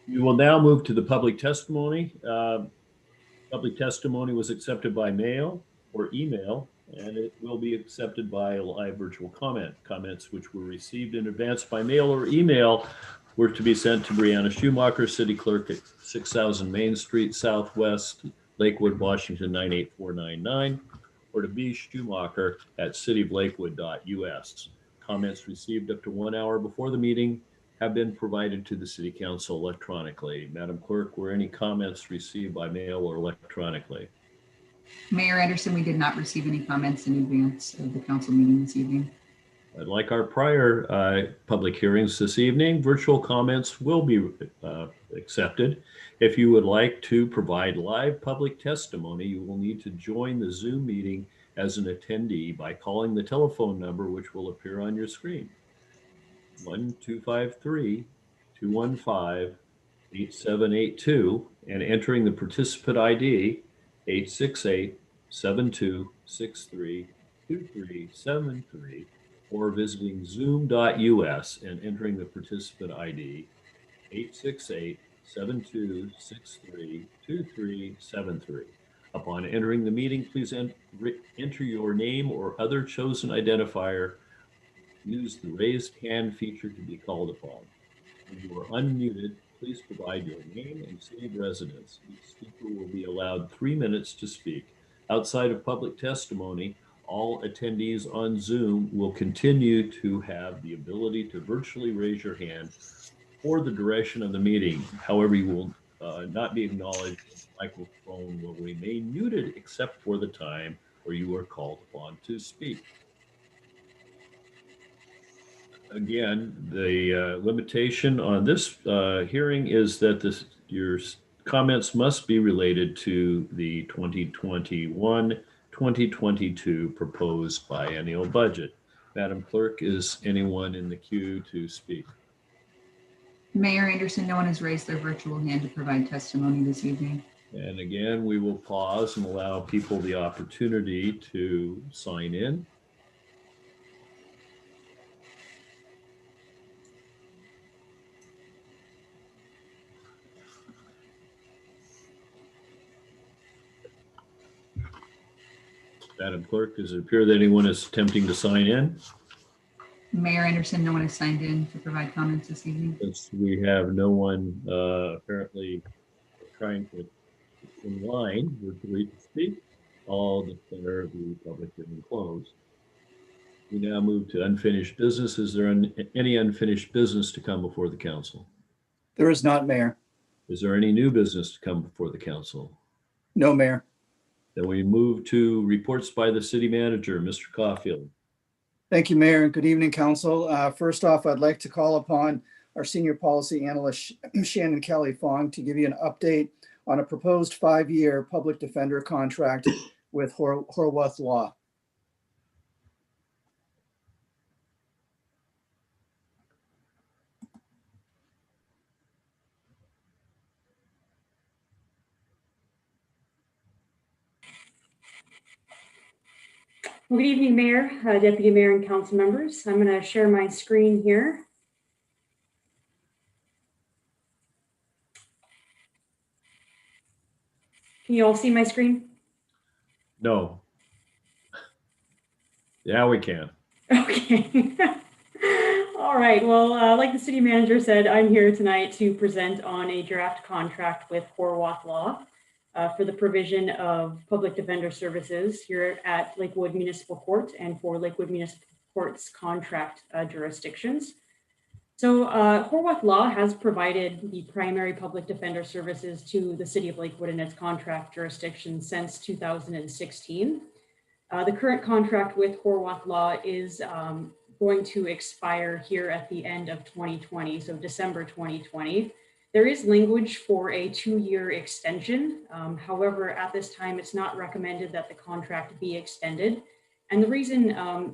We will now move to the public testimony. Public testimony was accepted by mail or email, and it will be accepted by a live virtual comment. Comments which were received in advance by mail or email were to be sent to Brianna Schumacher, City Clerk at 6000 Main Street Southwest, Lakewood, Washington 98499, or to B. Schumacher at cityoflakewood.us. Comments received up to 1 hour before the meeting have been provided to the City Council electronically. Madam Clerk, were any comments received by mail or electronically? Mayor Anderson, we did not receive any comments in advance of the council meeting this evening. Like our prior public hearings this evening, virtual comments will be accepted. If you would like to provide live public testimony, you will need to join the Zoom meeting as an attendee by calling the telephone number which will appear on your screen. 1-253-215-8782 and entering the participant ID 868-7263-2373, or visiting zoom.us and entering the participant ID 868-7263-2373. Upon entering the meeting, please enter your name or other chosen identifier. Use the raised hand feature to be called upon. When you are unmuted, please provide your name and city of residence. Each speaker will be allowed 3 minutes to speak. Outside of public testimony, all attendees on Zoom will continue to have the ability to virtually raise your hand for the duration of the meeting. However, you will not be acknowledged. The microphone will remain muted except for the time where you are called upon to speak. Again, the limitation on this hearing is that your comments must be related to the 2021-2022 proposed biennial budget. Madam Clerk, is anyone in the queue to speak? Mayor Anderson, no one has raised their virtual hand to provide testimony this evening. And again, we will pause and allow people the opportunity to sign in. Madam Clerk, does it appear that anyone is attempting to sign in? Mayor Anderson, no one has signed in to provide comments this evening. Since we have no one apparently trying to in line virtually to speak, I'll declare the public hearing closed. We now move to unfinished business. Is there any unfinished business to come before the council? There is not, Mayor. Is there any new business to come before the council? No, Mayor. Then we move to reports by the city manager, Mr. Caulfield. Thank you, Mayor, and good evening, Council. First off, I'd like to call upon our Senior Policy Analyst, Shannon Kelly Fong, to give you an update on a proposed 5-year public defender contract with Horwath Law. Well, good evening, Mayor, Deputy Mayor, and council members. I'm going to share my screen here. Can you all see my screen? No. Yeah, we can. Okay. All right. Well, like the city manager said, I'm here tonight to present on a draft contract with Horwath Law for the provision of public defender services here at Lakewood Municipal Court and for Lakewood Municipal Court's contract jurisdictions. So Horwath Law has provided the primary public defender services to the city of Lakewood in its contract jurisdiction since 2016. The current contract with Horwath Law is going to expire here at the end of 2020, so December 2020. There is language for a 2-year extension. However, at this time, it's not recommended that the contract be extended. And the reason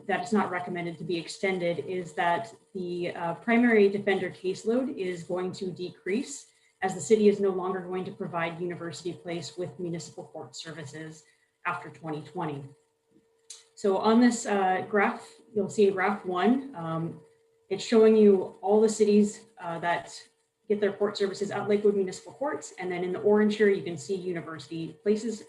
that it's not recommended to be extended is that the primary defender caseload is going to decrease as the city is no longer going to provide University Place with municipal court services after 2020. So on this graph, you'll see graph 1. It's showing you all the cities that get their court services at Lakewood Municipal Courts. And then in the orange here, you can see University Place's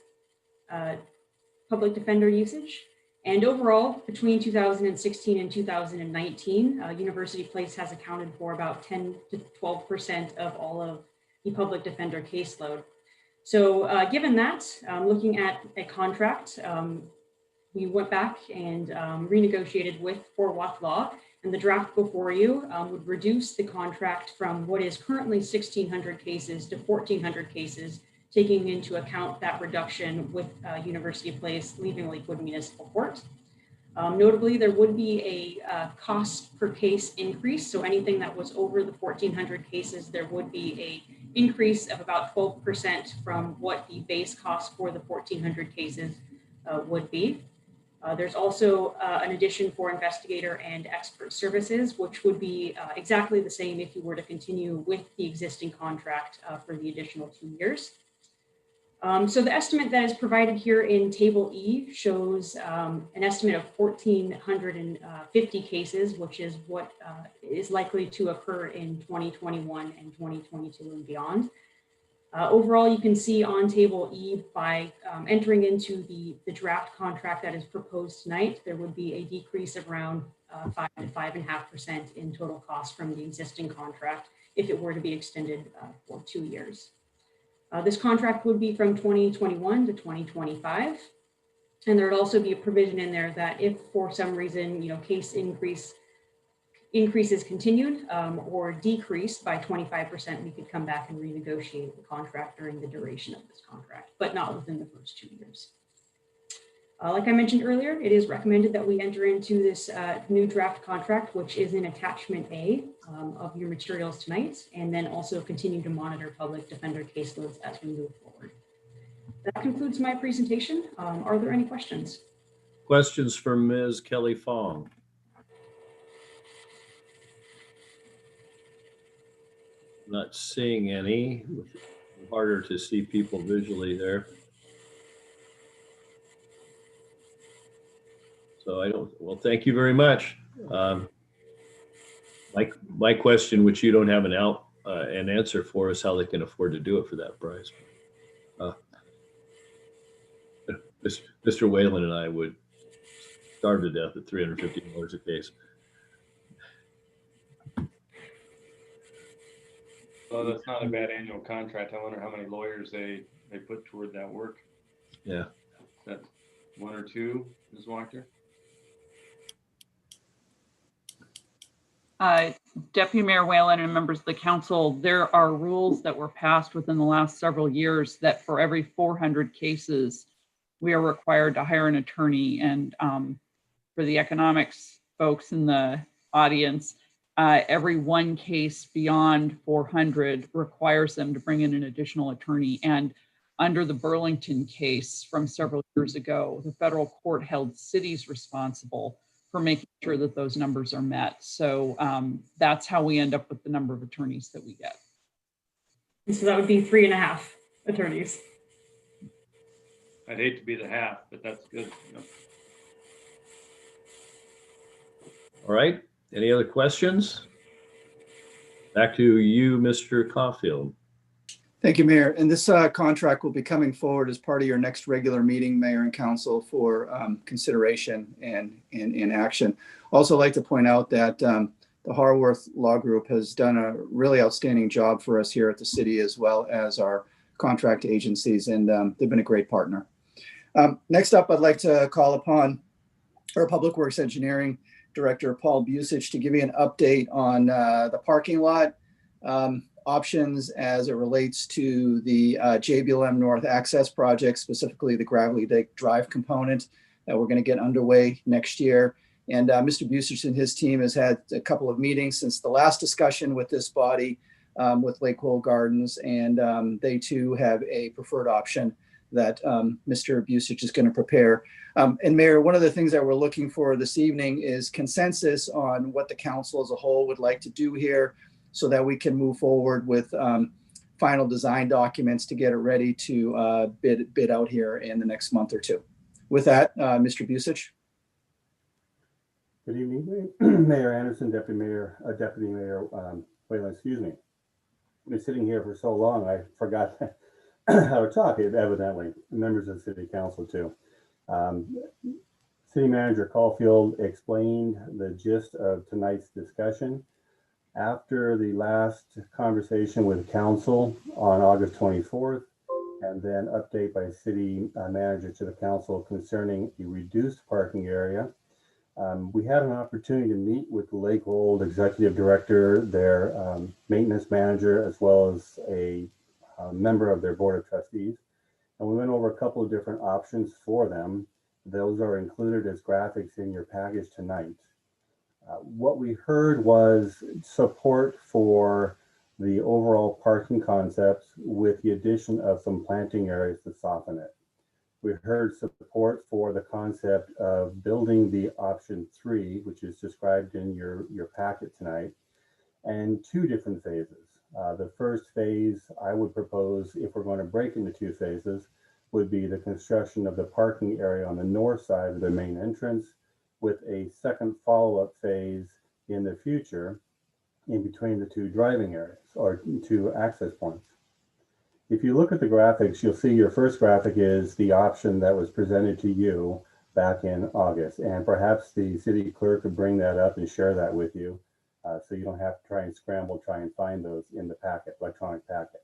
public defender usage. And overall, between 2016 and 2019, University Place has accounted for about 10 to 12% of all of the public defender caseload. So given that, looking at a contract, we went back and renegotiated with Horwath Law, and the draft before you would reduce the contract from what is currently 1,600 cases to 1,400 cases, taking into account that reduction with University Place leaving Lakewood Municipal Court. Notably, there would be a cost per case increase. So anything that was over the 1,400 cases, there would be a increase of about 12% from what the base cost for the 1,400 cases would be. There's also an addition for investigator and expert services, which would be exactly the same if you were to continue with the existing contract for the additional 2 years. So the estimate that is provided here in Table E shows an estimate of 1,450 cases, which is what is likely to occur in 2021 and 2022 and beyond. Overall, you can see on Table E, by entering into the draft contract that is proposed tonight, there would be a decrease of around 5 to 5.5% in total cost from the existing contract if it were to be extended for 2 years. This contract would be from 2021 to 2025. And there would also be a provision in there that if for some reason, case increases continued or decreased by 25%, we could come back and renegotiate the contract during the duration of this contract, but not within the first 2 years. Like I mentioned earlier, it is recommended that we enter into this new draft contract, which is in attachment A of your materials tonight, and then also continue to monitor public defender caseloads as we move forward. That concludes my presentation. Are there any questions? Questions for Ms. Kelly Fong? Not seeing any. Harder to see people visually there. So I don't, well, thank you very much. My question, which you don't have an answer for, is how they can afford to do it for that price. Mr. Whalen and I would starve to death at $350 a case. Well, that's not a bad annual contract. I wonder how many lawyers they put toward that work. Yeah. Is that 1 or 2, Ms. Wachter? Deputy Mayor Whalen and members of the council, there are rules that were passed within the last several years that for every 400 cases, we are required to hire an attorney. And for the economics folks in the audience, every 1 case beyond 400 requires them to bring in an additional attorney. And under the Burlington case from several years ago, the federal court held cities responsible for making sure that those numbers are met. So that's how we end up with the number of attorneys that we get. And so that would be 3.5 attorneys. I'd hate to be the half, but that's good. All right. Any other questions? Back to you, Mr. Caulfield. Thank you, Mayor. And this contract will be coming forward as part of your next regular meeting, Mayor and Council, for consideration and action. Also like to point out that the Harworth Law Group has done a really outstanding job for us here at the city, as well as our contract agencies, and they've been a great partner. Next up, I'd like to call upon our Public Works Engineering Director, Paul Busich, to give you an update on the parking lot options as it relates to the JBLM North Access Project, specifically the Gravelly Lake Drive component that we're going to get underway next year. And Mr. Busich and his team has had a couple of meetings since the last discussion with this body with Lakewell Gardens, and they too have a preferred option that Mr. Busich is going to prepare. And Mayor, one of the things that we're looking for this evening is consensus on what the council as a whole would like to do here, so that we can move forward with final design documents to get it ready to bid out here in the next month or two. With that, Mr. Busich. Good evening, Mayor Anderson, Deputy Mayor Whalen, excuse me. I've been sitting here for so long, I forgot how to talk, evidently. Members of the City Council too. City Manager Caulfield explained the gist of tonight's discussion. After the last conversation with Council on August 24th, and then update by City Manager to the Council concerning a reduced parking area, we had an opportunity to meet with the Lakewold Executive Director, their maintenance manager, as well as a member of their Board of Trustees. And we went over a couple of different options for them. Those are included as graphics in your package tonight. What we heard was support for the overall parking concepts with the addition of some planting areas to soften it. We heard support for the concept of building the option 3, which is described in your packet tonight, and 2 different phases. The first phase I would propose, if we're going to break into 2 phases, would be the construction of the parking area on the north side of the main entrance, with a second follow-up phase in the future in between the 2 driving areas or 2 access points. If you look at the graphics, you'll see your first graphic is the option that was presented to you back in August. And perhaps the city clerk could bring that up and share that with you, so you don't have to try and find those in the packet, electronic packet.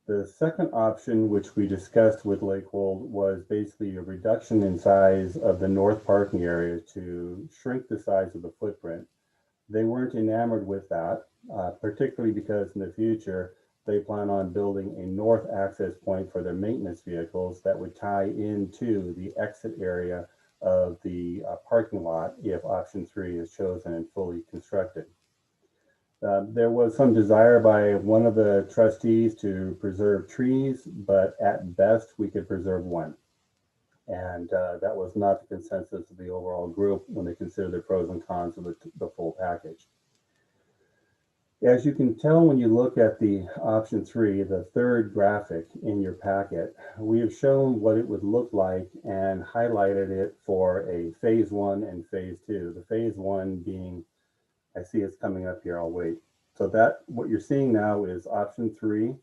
The second option, which we discussed with Lakewold, was basically a reduction in size of the north parking area to shrink the size of the footprint. They weren't enamored with that, particularly because in the future, they plan on building a north access point for their maintenance vehicles that would tie into the exit area of the parking lot if option 3 is chosen and fully constructed. There was some desire by one of the trustees to preserve trees, but at best we could preserve 1. And that was not the consensus of the overall group when they considered the pros and cons of the full package. As you can tell when you look at the option 3, the third graphic in your packet, we have shown what it would look like and highlighted it for a phase 1 and phase 2. The phase 1 being, I see it's coming up here, I'll wait. So that what you're seeing now is option 3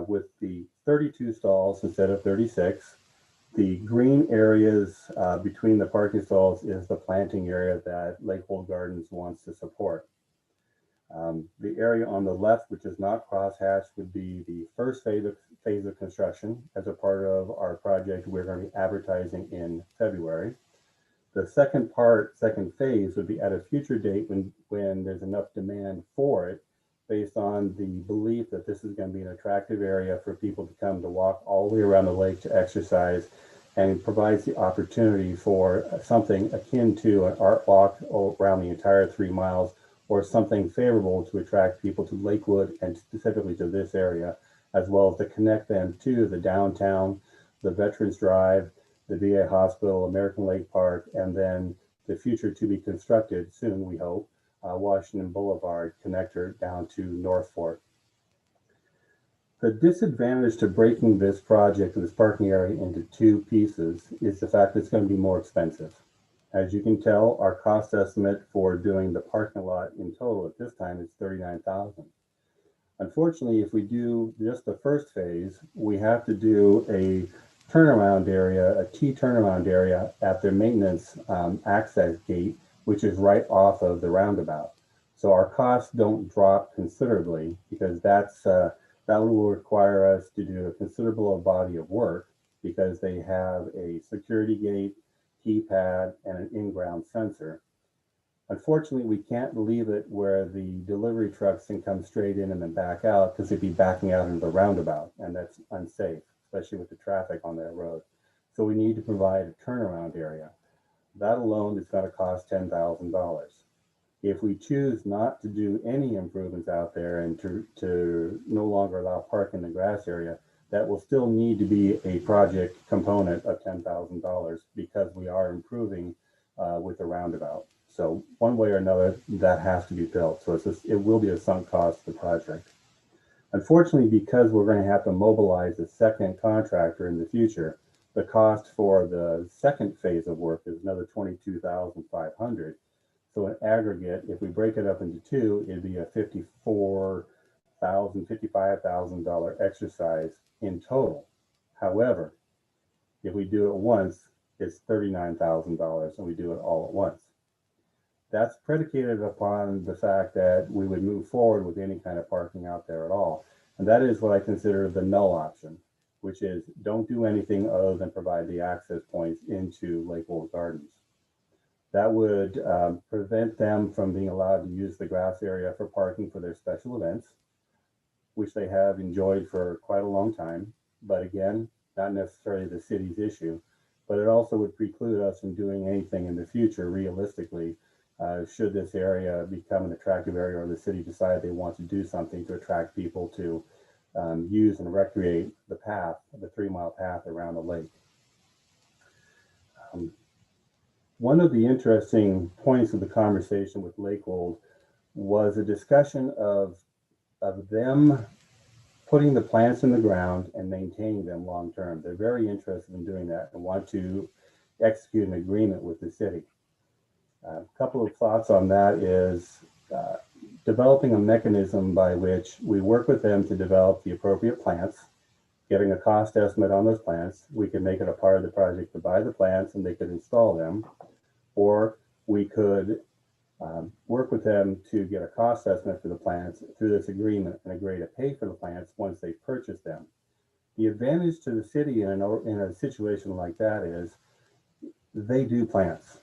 with the 32 stalls instead of 36. The green areas between the parking stalls is the planting area that Lakewold Gardens wants to support. The area on the left, which is not crosshatched, would be the first phase of construction. As a part of our project, we're going to be advertising in February. The second phase would be at a future date when there's enough demand for it, based on the belief that this is going to be an attractive area for people to come to walk all the way around the lake to exercise, and provides the opportunity for something akin to an art walk around the entire 3 miles, or something favorable to attract people to Lakewood and specifically to this area, as well as to connect them to the downtown, the Veterans Drive, the VA Hospital, American Lake Park, and then the future to be constructed soon, we hope, Washington Boulevard connector down to North Fork. The disadvantage to breaking this project, this parking area, into 2 pieces is the fact that it's going to be more expensive. As you can tell, our cost estimate for doing the parking lot in total at this time is $39,000. Unfortunately, if we do just the first phase, we have to do a turnaround area, a T turnaround area at their maintenance access gate, which is right off of the roundabout. So our costs don't drop considerably because that will require us to do a considerable body of work because they have a security gate, keypad, and an in-ground sensor. Unfortunately, we can't leave it where the delivery trucks can come straight in and then back out because they'd be backing out into the roundabout, and that's unsafe, especially with the traffic on that road. So we need to provide a turnaround area. That alone is going to cost $10,000. If we choose not to do any improvements out there and to no longer allow parking in the grass area, that will still need to be a project component of $10,000 because we are improving with the roundabout. So one way or another, that has to be built. So it will be a sunk cost of the project. Unfortunately, because we're going to have to mobilize a second contractor in the future, the cost for the second phase of work is another $22,500. So in aggregate, if we break it up into two, it'd be a $55,000 exercise in total. However, if we do it once, it's $39,000 and we do it all at once. That's predicated upon the fact that we would move forward with any kind of parking out there at all. And that is what I consider the null option, which is don't do anything other than provide the access points into Lake Wolf Gardens. That would prevent them from being allowed to use the grass area for parking for their special events, which they have enjoyed for quite a long time. But again, not necessarily the city's issue, but it also would preclude us from doing anything in the future realistically. Should this area become an attractive area or the city decide they want to do something to attract people to use and recreate the path, the 3-mile path around the lake. One of the interesting points of the conversation with Lakewold was a discussion of them putting the plants in the ground and maintaining them long term. They're very interested in doing that and want to execute an agreement with the city. A couple of thoughts on that is developing a mechanism by which we work with them to develop the appropriate plants, getting a cost estimate on those plants. We can make it a part of the project to buy the plants and they could install them, or we could work with them to get a cost estimate for the plants through this agreement and agree to pay for the plants once they purchase them. The advantage to the city in a situation like that is they do plants.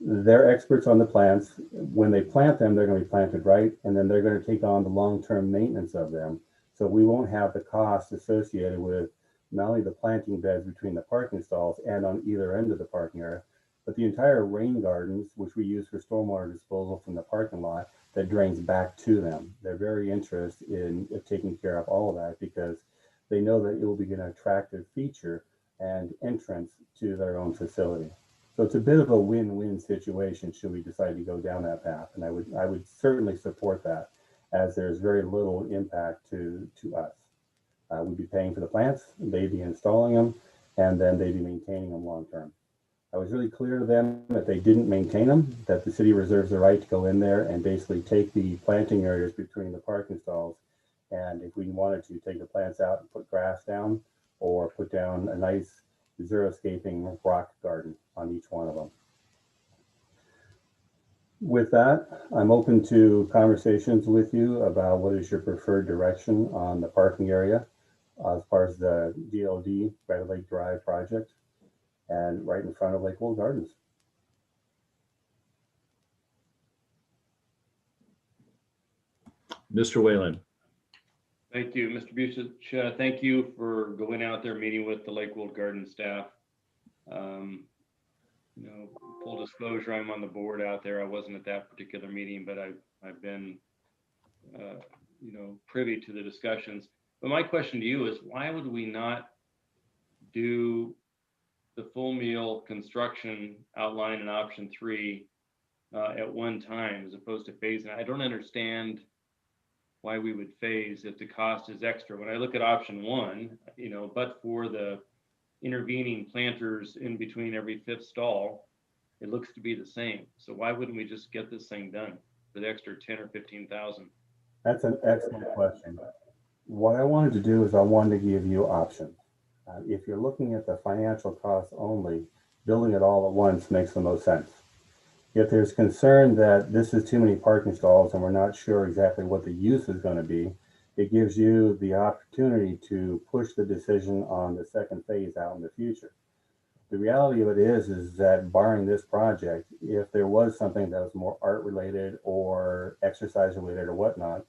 They're experts on the plants. When they plant them, they're going to be planted right, and then they're going to take on the long-term maintenance of them. So we won't have the cost associated with not only the planting beds between the parking stalls and on either end of the parking area, but the entire rain gardens, which we use for stormwater disposal from the parking lot that drains back to them. They're very interested in taking care of all of that because they know that it will be an attractive feature and entrance to their own facility. So it's a bit of a win-win situation should we decide to go down that path. And I would certainly support that, as there's very little impact to us. We'd be paying for the plants, they'd be installing them, and then they'd be maintaining them long term. I was really clear to them that they didn't maintain them, that the city reserves the right to go in there and basically take the planting areas between the parking stalls. And if we wanted to take the plants out and put grass down or put down a nice xeriscaping rock garden on each one of them. With that, I'm open to conversations with you about what is your preferred direction on the parking area as far as the DLD, Red Lake Drive project, and right in front of Lakewold Gardens. Mr. Whalen. Thank you, Mr. Busick. Thank you for going out there, meeting with the Lakewold Garden staff. You know, full disclosure, I'm on the board out there. I wasn't at that particular meeting, but I've been, you know, privy to the discussions. But my question to you is, why would we not do the full meal construction outline in option 3 at one time as opposed to phasing? I don't understand why we would phase if the cost is extra. When I look at option 1, you know, but for the intervening planters in between every 5th stall, it looks to be the same. So why wouldn't we just get this thing done for the extra 10 or 15,000? That's an excellent question. What I wanted to do is I wanted to give you options. If you're looking at the financial costs only, building it all at once makes the most sense. If there's concern that this is too many parking stalls and we're not sure exactly what the use is going to be, it gives you the opportunity to push the decision on the second phase out in the future. The reality of it is that barring this project, if there was something that was more art related or exercise related or whatnot,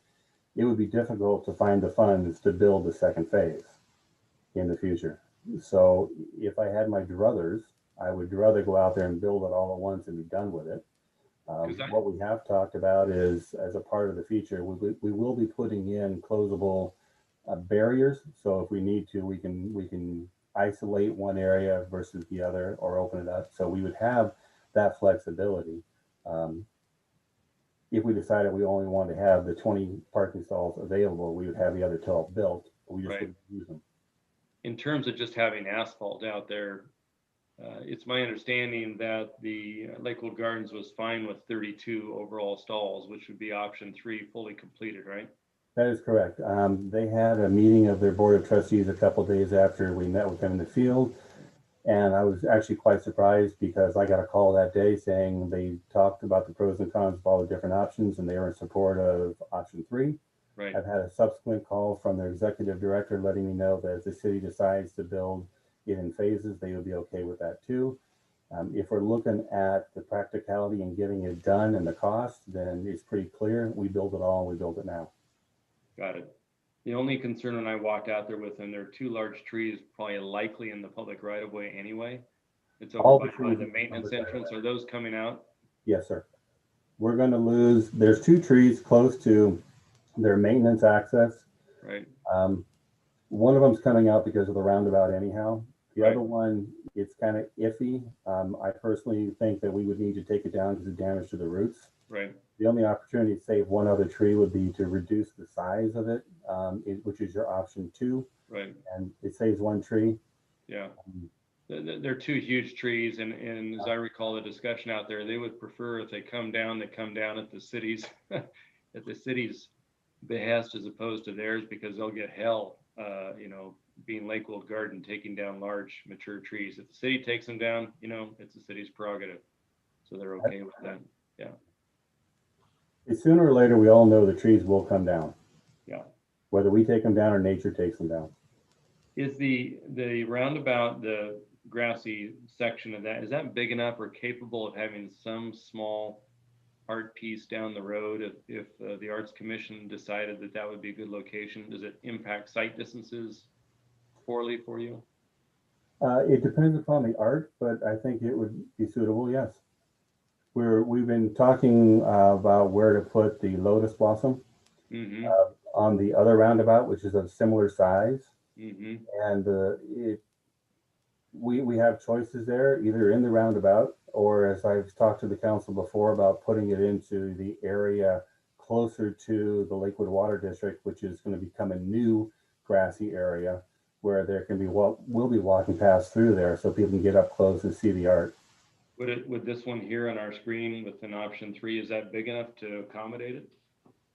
it would be difficult to find the funds to build the second phase in the future. So if I had my druthers, I would rather go out there and build it all at once and be done with it. What we have talked about is, as a part of the feature, we will be putting in closable barriers. So if we need to, we can isolate one area versus the other or open it up. So we would have that flexibility. If we decided we only wanted to have the 20 parking stalls available, we would have the other 12 built, but we just wouldn't use them. In terms of just having asphalt out there, it's my understanding that the Lakewood Gardens was fine with 32 overall stalls, which would be option 3 fully completed, right? That is correct. They had a meeting of their board of trustees a couple of days after we met with them in the field. And I was actually quite surprised because I got a call that day saying they talked about the pros and cons of all the different options and they were in support of option 3. Right. I've had a subsequent call from their executive director letting me know that if the city decides to build it in phases, they would be okay with that too. If we're looking at the practicality and getting it done and the cost, then it's pretty clear. We build it all and we build it now. Got it. The only concern when I walked out there with them, there are 2 large trees, probably likely in the public right of way anyway. It's over by the maintenance entrance. Are those coming out? Yes, sir. We're going to lose, there's 2 trees close to their maintenance access. Right. One of them's coming out because of the roundabout anyhow. The other one, it's kind of iffy. I personally think that we would need to take it down because of damage to the roots. Right. The only opportunity to save one other tree would be to reduce the size of it, which is your option 2. Right. And it saves 1 tree. Yeah. They're 2 huge trees. And as I recall the discussion out there, they would prefer if they come down at the city's, at the city's behest as opposed to theirs because they'll get hell, being Lakewood Garden taking down large mature trees. If the city takes them down, it's the city's prerogative. So they're okay with that. Yeah. Sooner or later, we all know the trees will come down. Yeah. Whether we take them down or nature takes them down. Is the roundabout, the grassy section of that, is that big enough or capable of having some small art piece down the road if the Arts Commission decided that that would be a good location? Does it impact sight distances poorly for you? It depends upon the art, but I think it would be suitable, yes. We've been talking about where to put the lotus blossom on the other roundabout, which is of similar size. And we have choices there, either in the roundabout or, as I've talked to the council before, about putting it into the area closer to the Lakewood Water District, which is going to become a new grassy area where there can be we'll be walking past through there so people can get up close and see the art. Would this one here on our screen with an option 3, is that big enough to accommodate it?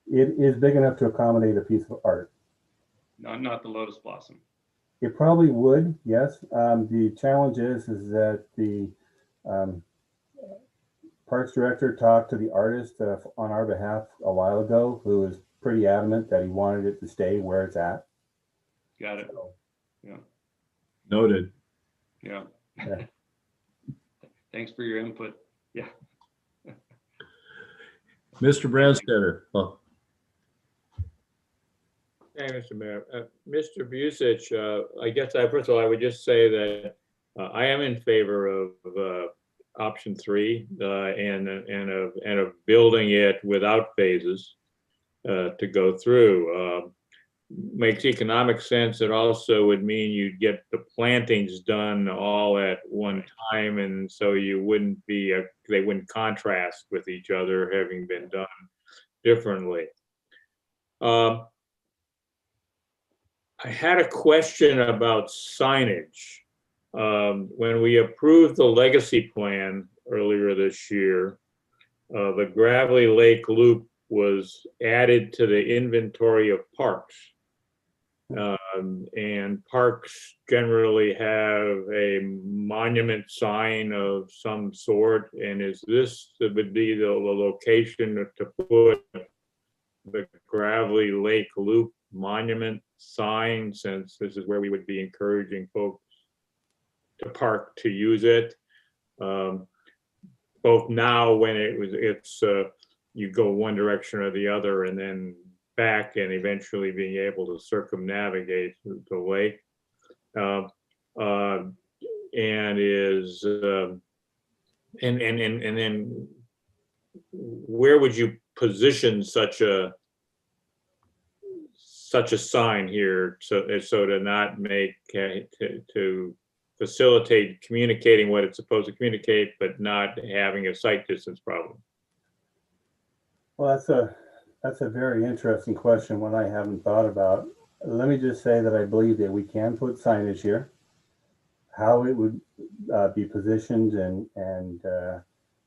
It is big enough to accommodate a piece of art. Not the lotus blossom. It probably would, yes. The challenge is that the Parks Director talked to the artist on our behalf a while ago, who was pretty adamant that he wanted it to stay where it's at. Got it. So, yeah. Noted. Yeah. Thanks for your input. Yeah. Mr. Branstetter. Oh. Hey, Mr. Mayor. Mr. Busich, I guess first of all, I would just say that I am in favor of option 3 and of building it without phases to go through. Makes economic sense. It also would mean you'd get the plantings done all at one time, and so you wouldn't be they wouldn't contrast with each other, having been done differently. I had a question about signage. When we approved the legacy plan, earlier this year. The Gravelly Lake Loop was added to the inventory of parks. And parks generally have a monument sign of some sort. And is this would be the location to put the Gravelly Lake Loop monument sign, since this is where we would be encouraging folks to park to use it? Both now when it's you go one direction or the other and then back, and eventually being able to circumnavigate the lake, and is and then where would you position such a sign here, so to not make to facilitate communicating what it's supposed to communicate, but not having a sight distance problem? Well, that's a very interesting question, one I haven't thought about. Let me just say that I believe that we can put signage here. How it would be positioned and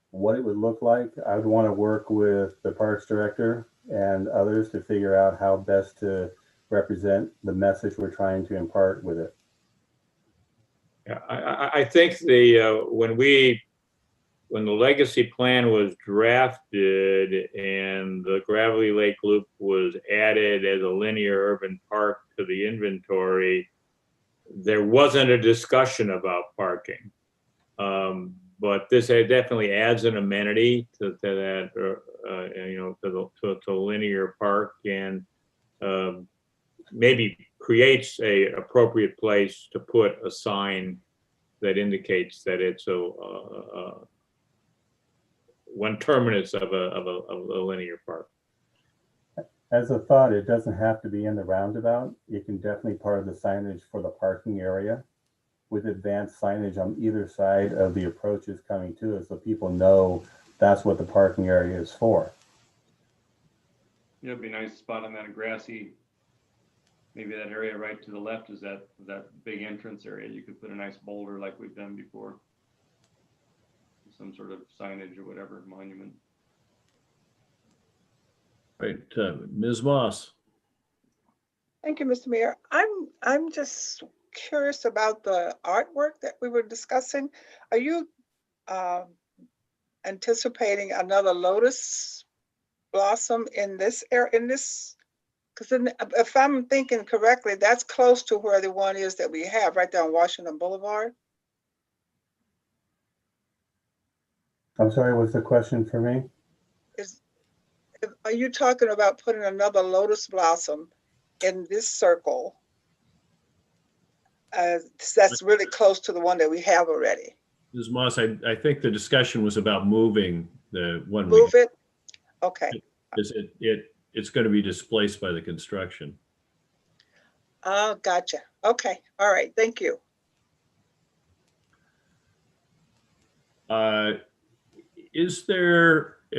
what it would look like, I would want to work with the Parks Director and others to figure out how best to represent the message we're trying to impart with it. Yeah, I think when the legacy plan was drafted and the Gravelly Lake Loop was added as a linear urban park to the inventory, there wasn't a discussion about parking. But this definitely adds an amenity to that, to the linear park, and maybe creates a appropriate place to put a sign that indicates that it's one terminus of a linear park. As a thought, it doesn't have to be in the roundabout. It can definitely part of the signage for the parking area, with advanced signage on either side of the approaches coming to it, so people know that's what the parking area is for. Yeah, it'd be a nice spot on that grassy, maybe that area right to the left is that big entrance area. You could put a nice boulder like we've done before. Some sort of signage or whatever, monument. Right, Ms. Moss. Thank you, Mr. Mayor. I'm just curious about the artwork that we were discussing. Are you anticipating another lotus blossom in this area? Because if I'm thinking correctly, that's close to where the one is that we have right there on Washington Boulevard. I'm sorry, what's the question for me? Are you talking about putting another lotus blossom in this circle? That's really close to the one that we have already. Ms. Moss, I think the discussion was about moving the one. Move it? Okay. It's going to be displaced by the construction. Oh, gotcha. Okay. All right. Thank you.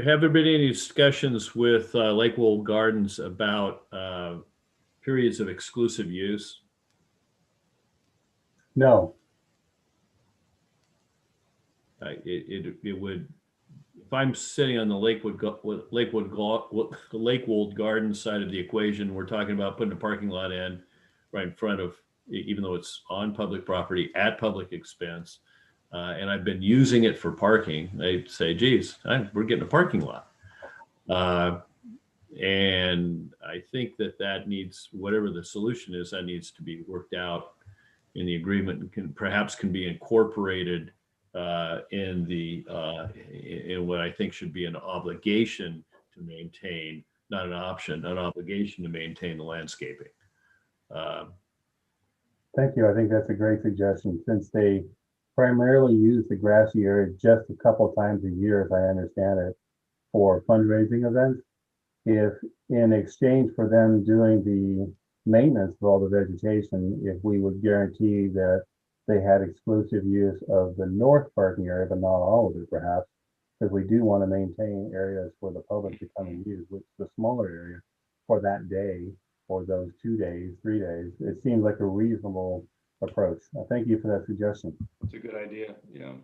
Have there been any discussions with Lakewold Gardens about periods of exclusive use? No. It would, if I'm sitting on the Lakewold Gardens side of the equation, we're talking about putting a parking lot in right in front of, even though it's on public property at public expense. And I've been using it for parking. They say, geez, we're getting a parking lot. And I think that needs, whatever the solution is, that needs to be worked out in the agreement, and perhaps can be incorporated in what I think should be an obligation to maintain, not an option, an obligation to maintain the landscaping. Thank you. I think that's a great suggestion, since they primarily use the grassy area just a couple times a year, as I understand it, for fundraising events. If in exchange for them doing the maintenance of all the vegetation, if we would guarantee that they had exclusive use of the north parking area, but not all of it perhaps, because we do want to maintain areas for the public to come and use, which the smaller area for that day, or those 2 days, 3 days, it seems like a reasonable approach. Thank you for that suggestion. It's a good idea. Yeah.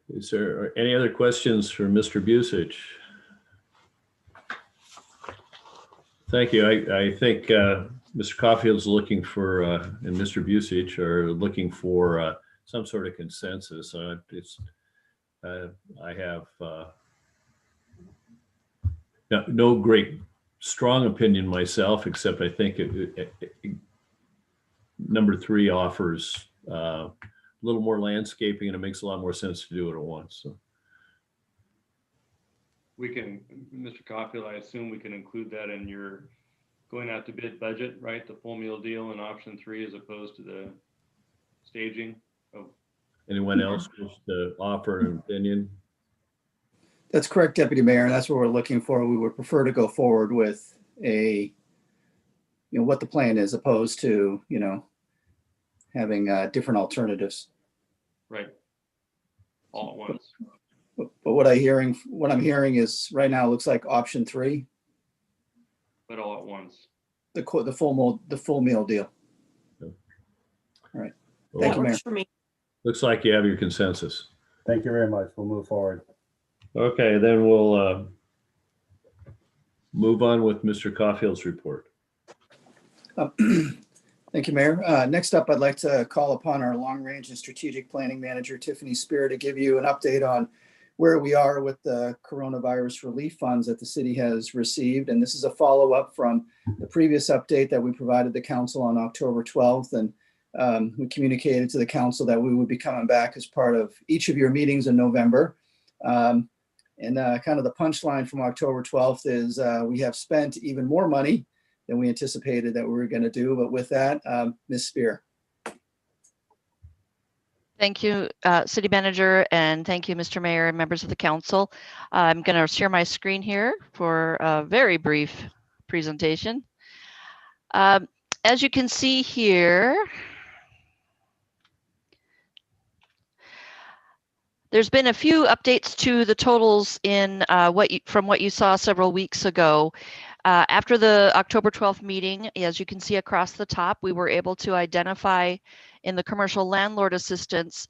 Is there any other questions for Mr. Busich? Thank you. I think Mr. Caulfield's looking for, and Mr. Busich are looking for some sort of consensus. I have no great strong opinion myself, except I think number 3 offers a little more landscaping, and it makes a lot more sense to do it at once. So. We can, Mr. Caulfield, I assume we can include that in your going out to bid budget, right? The full meal deal in option 3 as opposed to the staging of. Anyone else wish to offer an opinion? That's correct, Deputy Mayor, and that's what we're looking for. We would prefer to go forward with what the plan is, opposed to, having different alternatives. Right. All at once. But what I'm hearing is right now it looks like option 3. But all at once. The full meal deal. Okay. All right. Well, Thank you, Mayor. For me. Looks like you have your consensus. Thank you very much. We'll move forward. Okay, then we'll move on with Mr. Caulfield's report. Thank you, Mayor. Next up, I'd like to call upon our long-range and strategic planning manager, Tiffany Spear, to give you an update on where we are with the coronavirus relief funds that the city has received. And this is a follow-up from the previous update that we provided the council on October 12th. And we communicated to the council that we would be coming back as part of each of your meetings in November. And kind of the punchline from October 12th is we have spent even more money than we anticipated that we were going to do. But with that, Ms. Spear. Thank you, City Manager, and thank you, Mr. Mayor and members of the council. I'm going to share my screen here for a very brief presentation. As you can see here, there's been a few updates to the totals in from what you saw several weeks ago. After the October 12th meeting, as you can see across the top, we were able to identify in the commercial landlord assistance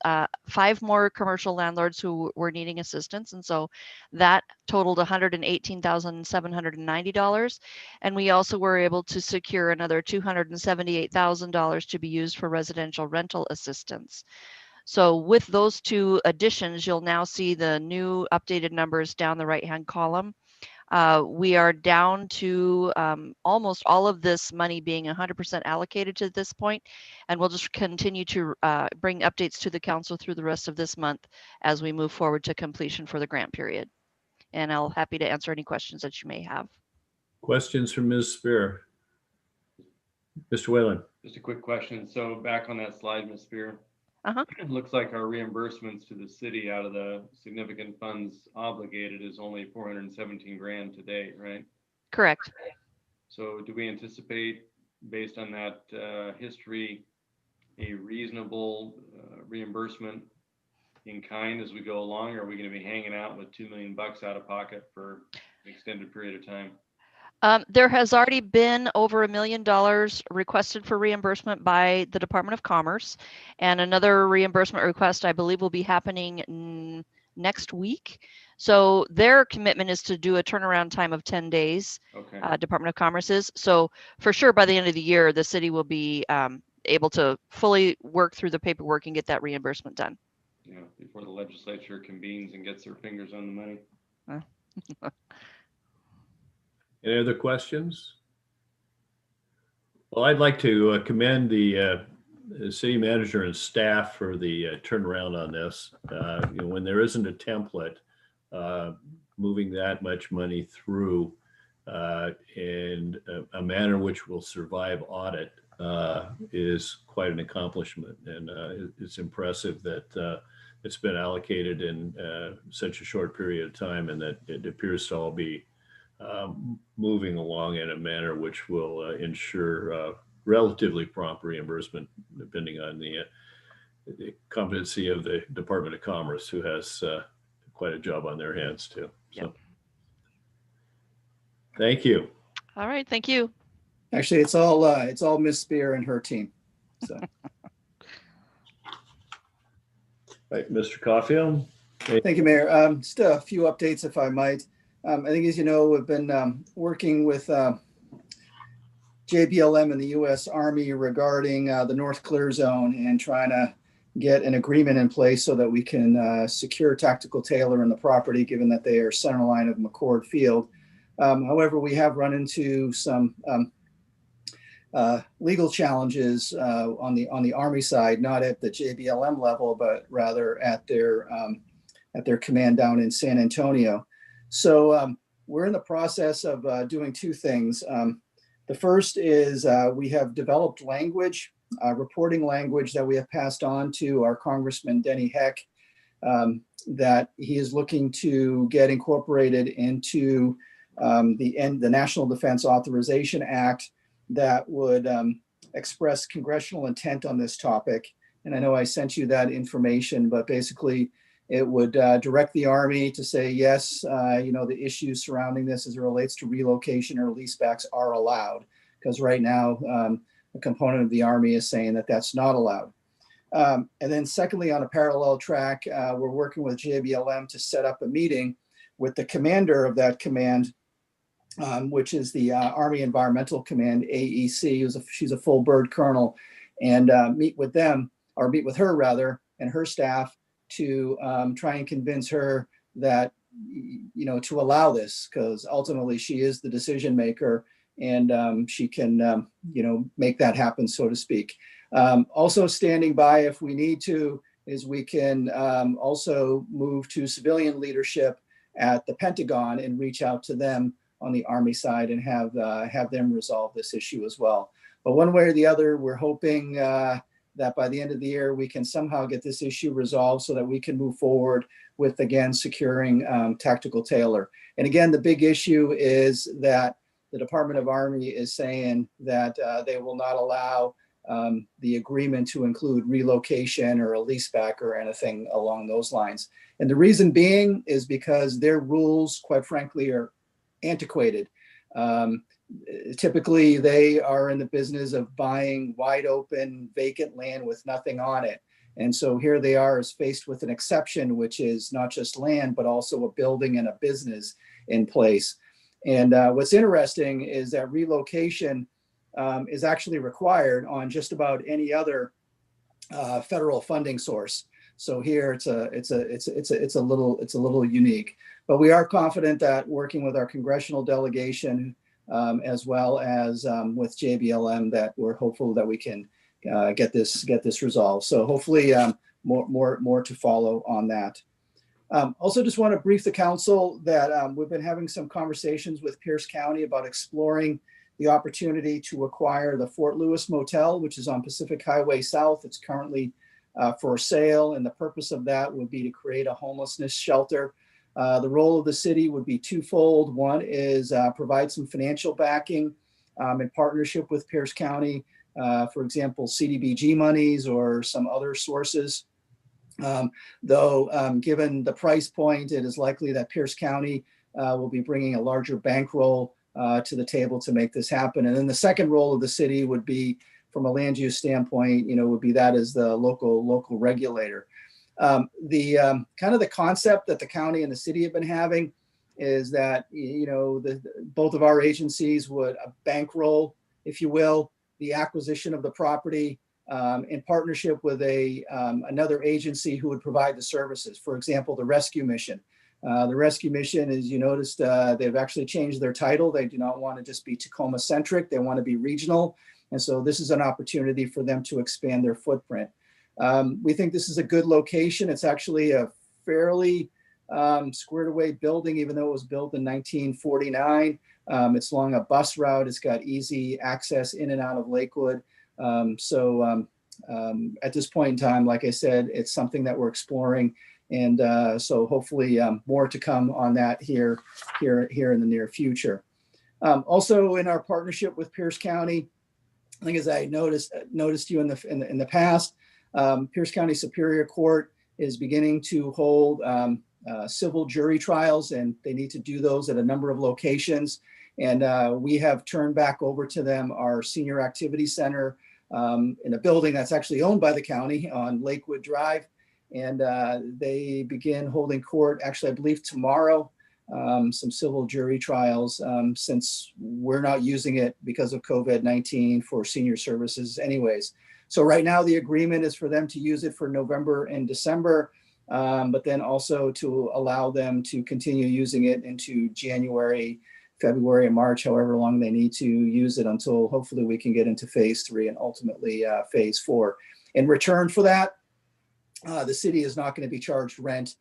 5 more commercial landlords who were needing assistance. And so that totaled $118,790. And we also were able to secure another $278,000 to be used for residential rental assistance. So with those 2 additions, you'll now see the new updated numbers down the right-hand column. We are down to almost all of this money being 100% allocated to this point, and we'll just continue to bring updates to the council through the rest of this month as we move forward to completion for the grant period. And I'll happy to answer any questions that you may have. Questions from Ms. Spear? Mr. Whalen. Just a quick question. So back on that slide, Ms. Spear. It looks like our reimbursements to the city out of the significant funds obligated is only 417 grand to date, right? Correct. So do we anticipate, based on that history, a reasonable reimbursement in kind as we go along? Or are we going to be hanging out with $2 million out of pocket for an extended period of time? There has already been over $1 million requested for reimbursement by the Department of Commerce, and another reimbursement request, I believe, will be happening next week. So their commitment is to do a turnaround time of 10 days, Department of Commerce is. So for sure, by the end of the year, the city will be able to fully work through the paperwork and get that reimbursement done. Yeah, before the legislature convenes and gets their fingers on the money. Any other questions? Well, I'd like to commend the city manager and staff for the turnaround on this. When there isn't a template, moving that much money through in a manner which will survive audit is quite an accomplishment. And it's impressive that it's been allocated in such a short period of time, and that it appears to all be moving along in a manner which will ensure relatively prompt reimbursement, depending on the competency of the Department of Commerce, who has quite a job on their hands too. So, thank you. All right, thank you. Actually, it's all Ms. Spear and her team. So. Right, Mr. Caulfield. Thank you, Mayor. Just a few updates, if I might. I think, as you know, we've been working with JBLM and the U.S. Army regarding the North Clear Zone and trying to get an agreement in place so that we can secure Tactical Taylor and the property, given that they are center line of McCord Field. However, we have run into some legal challenges on the Army side, not at the JBLM level, but rather at their command down in San Antonio. So we're in the process of doing two things. The first is we have developed language, reporting language that we have passed on to our Congressman Denny Heck, that he is looking to get incorporated into the National Defense Authorization Act that would express congressional intent on this topic. And I know I sent you that information, but basically it would direct the Army to say, yes, the issues surrounding this as it relates to relocation or leasebacks are allowed. Because right now, a component of the Army is saying that that's not allowed. And then secondly, on a parallel track, we're working with JBLM to set up a meeting with the commander of that command, which is the Army Environmental Command, AEC. She's a full bird colonel, and meet with her rather, and her staff to try and convince her that, to allow this, because ultimately she is the decision maker, and she can, make that happen, so to speak. Also standing by if we need to is we can also move to civilian leadership at the Pentagon and reach out to them on the Army side and have them resolve this issue as well. But one way or the other, we're hoping that by the end of the year, we can somehow get this issue resolved so that we can move forward with, again, securing Tactical Taylor. And again, the big issue is that the Department of Army is saying that they will not allow the agreement to include relocation or a leaseback or anything along those lines. And the reason being is because their rules, quite frankly, are antiquated. Typically, they are in the business of buying wide open, vacant land with nothing on it. And so here they are is faced with an exception, which is not just land, but also a building and a business in place. And what's interesting is that relocation is actually required on just about any other federal funding source. So here it's a little unique, but we are confident that working with our congressional delegation as well as with JBLM, that we're hopeful that we can get this resolved. So hopefully more to follow on that. Also just want to brief the council that we've been having some conversations with Pierce County about exploring the opportunity to acquire the Fort Lewis Motel, which is on Pacific Highway South. It's currently for sale, and the purpose of that would be to create a homelessness shelter. The role of the city would be twofold. One is provide some financial backing in partnership with Pierce County, for example, CDBG monies or some other sources. Though given the price point, it is likely that Pierce County will be bringing a larger bankroll to the table to make this happen. And then the second role of the city would be, from a land use standpoint, would be that as the local regulator. The kind of the concept that the county and the city have been having is that, both of our agencies would bankroll, if you will, the acquisition of the property in partnership with another agency who would provide the services. For example, the rescue mission. The rescue mission, as you noticed, they've actually changed their title. They do not want to just be Tacoma centric. They want to be regional. And so this is an opportunity for them to expand their footprint. We think this is a good location. It's actually a fairly squared away building, even though it was built in 1949. It's along a bus route. It's got easy access in and out of Lakewood. So at this point in time, like I said, it's something that we're exploring. And so hopefully more to come on that here in the near future. Also in our partnership with Pierce County, I think as I noticed you in the past, Pierce County Superior Court is beginning to hold civil jury trials, and they need to do those at a number of locations. And we have turned back over to them our senior activity center in a building that's actually owned by the county on Lakewood Drive. And they begin holding court, actually, I believe tomorrow, some civil jury trials, since we're not using it because of COVID-19 for senior services anyways. So right now the agreement is for them to use it for November and December, but then also to allow them to continue using it into January, February, and March, however long they need to use it until hopefully we can get into phase 3 and ultimately phase 4. In return for that, the city is not going to be charged rent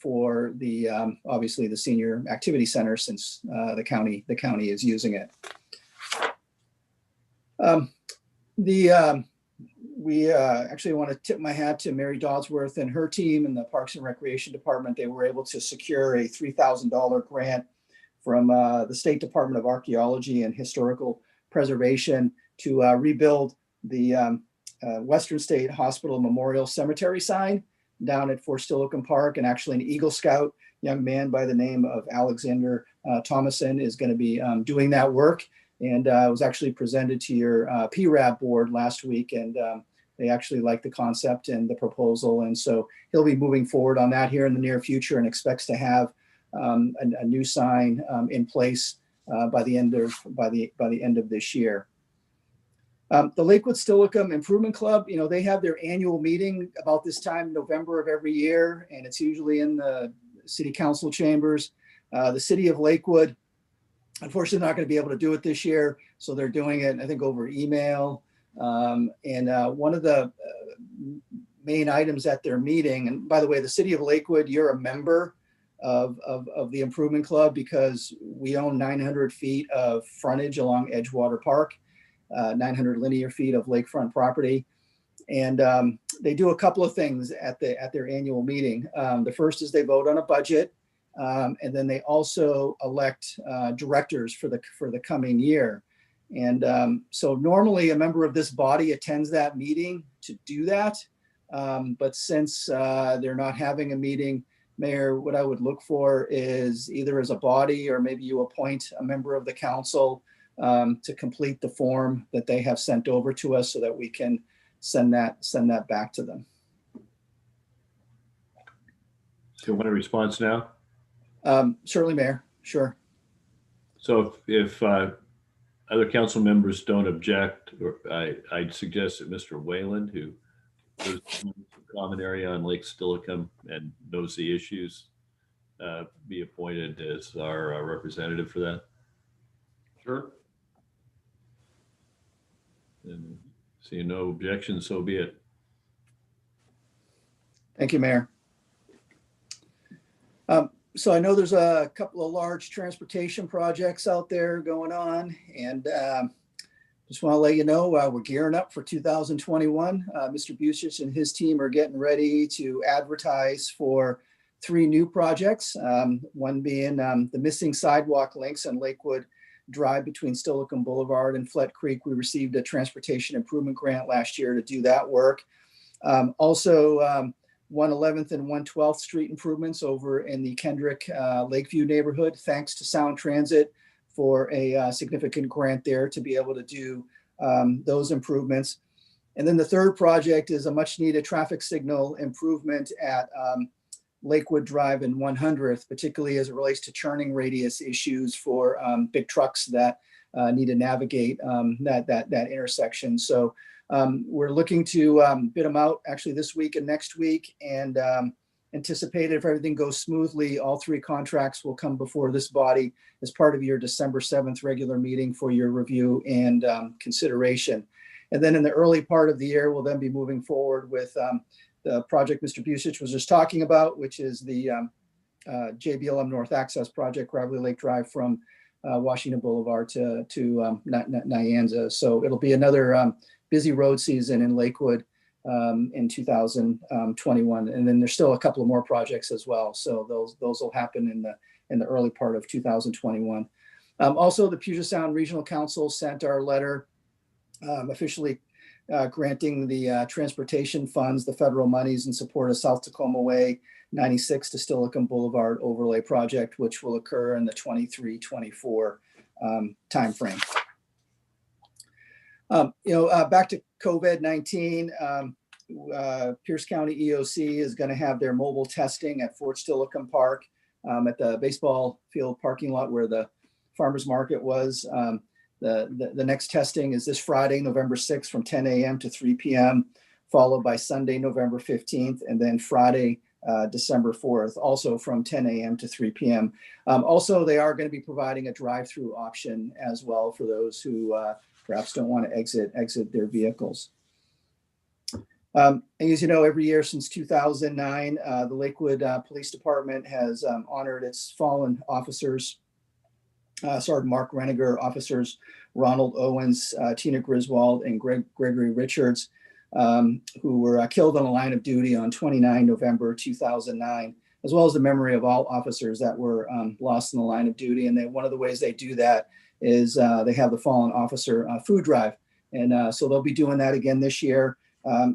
for the obviously the senior activity center, since the county is using it. We actually want to tip my hat to Mary Dodsworth and her team in the Parks and Recreation Department. They were able to secure a $3,000 grant from the State Department of Archaeology and Historical Preservation to rebuild the Western State Hospital Memorial Cemetery sign down at Fort Steilacoom Park. And actually an Eagle Scout young man by the name of Alexander Thomason is going to be doing that work. And was actually presented to your PRAB board last week, and they actually like the concept and the proposal. And so he'll be moving forward on that here in the near future, and expects to have a new sign in place by the end of this year. The Lakewood Steilacoom Improvement Club, they have their annual meeting about this time, November of every year, and it's usually in the city council chambers. The city of Lakewood, unfortunately, not going to be able to do it this year, so they're doing it, I think, over email. And one of the main items at their meeting, and by the way, the city of Lakewood, you're a member of the Improvement Club because we own 900 feet of frontage along Edgewater Park, 900 linear feet of lakefront property. And they do a couple of things at their annual meeting. The first is they vote on a budget. And then they also elect directors for the coming year. And so normally a member of this body attends that meeting to do that. But since they're not having a meeting, Mayor, what I would look for is either as a body or maybe you appoint a member of the council to complete the form that they have sent over to us so that we can send that back to them. Do you want a response now? Certainly, Mayor. Sure. So if other council members don't object, I'd suggest that Mr. Wayland, who lives in the common area on Lake Steilacoom and knows the issues, be appointed as our representative for that. Sure. And seeing no objection, so be it. Thank you, Mayor. So I know there's a couple of large transportation projects out there going on, and just want to let you know we're gearing up for 2021. Mr. Busich and his team are getting ready to advertise for 3 new projects, one being the missing sidewalk links on Lakewood Drive between Steilacoom Boulevard and Flett Creek. We received a transportation improvement grant last year to do that work. Also, 111th and 112th Street improvements over in the Kendrick Lakeview neighborhood, thanks to Sound Transit for a significant grant there to be able to do those improvements. And then the third project is a much needed traffic signal improvement at Lakewood Drive and 100th, particularly as it relates to turning radius issues for big trucks that need to navigate that intersection. So we're looking to bid them out actually this week and next week, and anticipate if everything goes smoothly, all 3 contracts will come before this body as part of your December 7th regular meeting for your review and consideration. And then in the early part of the year, we'll then be moving forward with the project Mr. Busich was just talking about, which is the JBLM North Access Project, Gravelly Lake Drive from Washington Boulevard to Nyanza. So it'll be another busy road season in Lakewood in 2021. And then there's still a couple of more projects as well. So those will happen in the early part of 2021. Also, the Puget Sound Regional Council sent our letter officially granting the transportation funds, the federal monies in support of South Tacoma Way 96 to Steilacoom Boulevard overlay project, which will occur in the 23-24 timeframe. Back to COVID-19, Pierce County EOC is going to have their mobile testing at Fort Steilacoom Park at the baseball field parking lot where the farmers market was. The next testing is this Friday, November 6th from 10 a.m. to 3 p.m., followed by Sunday, November 15th, and then Friday, December 4th, also from 10 a.m. to 3 p.m. Also, they are going to be providing a drive-through option as well for those who perhaps don't want to exit their vehicles. As you know, every year since 2009, the Lakewood Police Department has honored its fallen officers. Sergeant Mark Reniger, officers Ronald Owens, Tina Griswold, and Gregory Richards, who were killed on the line of duty on 29 November 2009, as well as the memory of all officers that were lost in the line of duty. And one of the ways they do that is they have the fallen officer food drive. And so they'll be doing that again this year.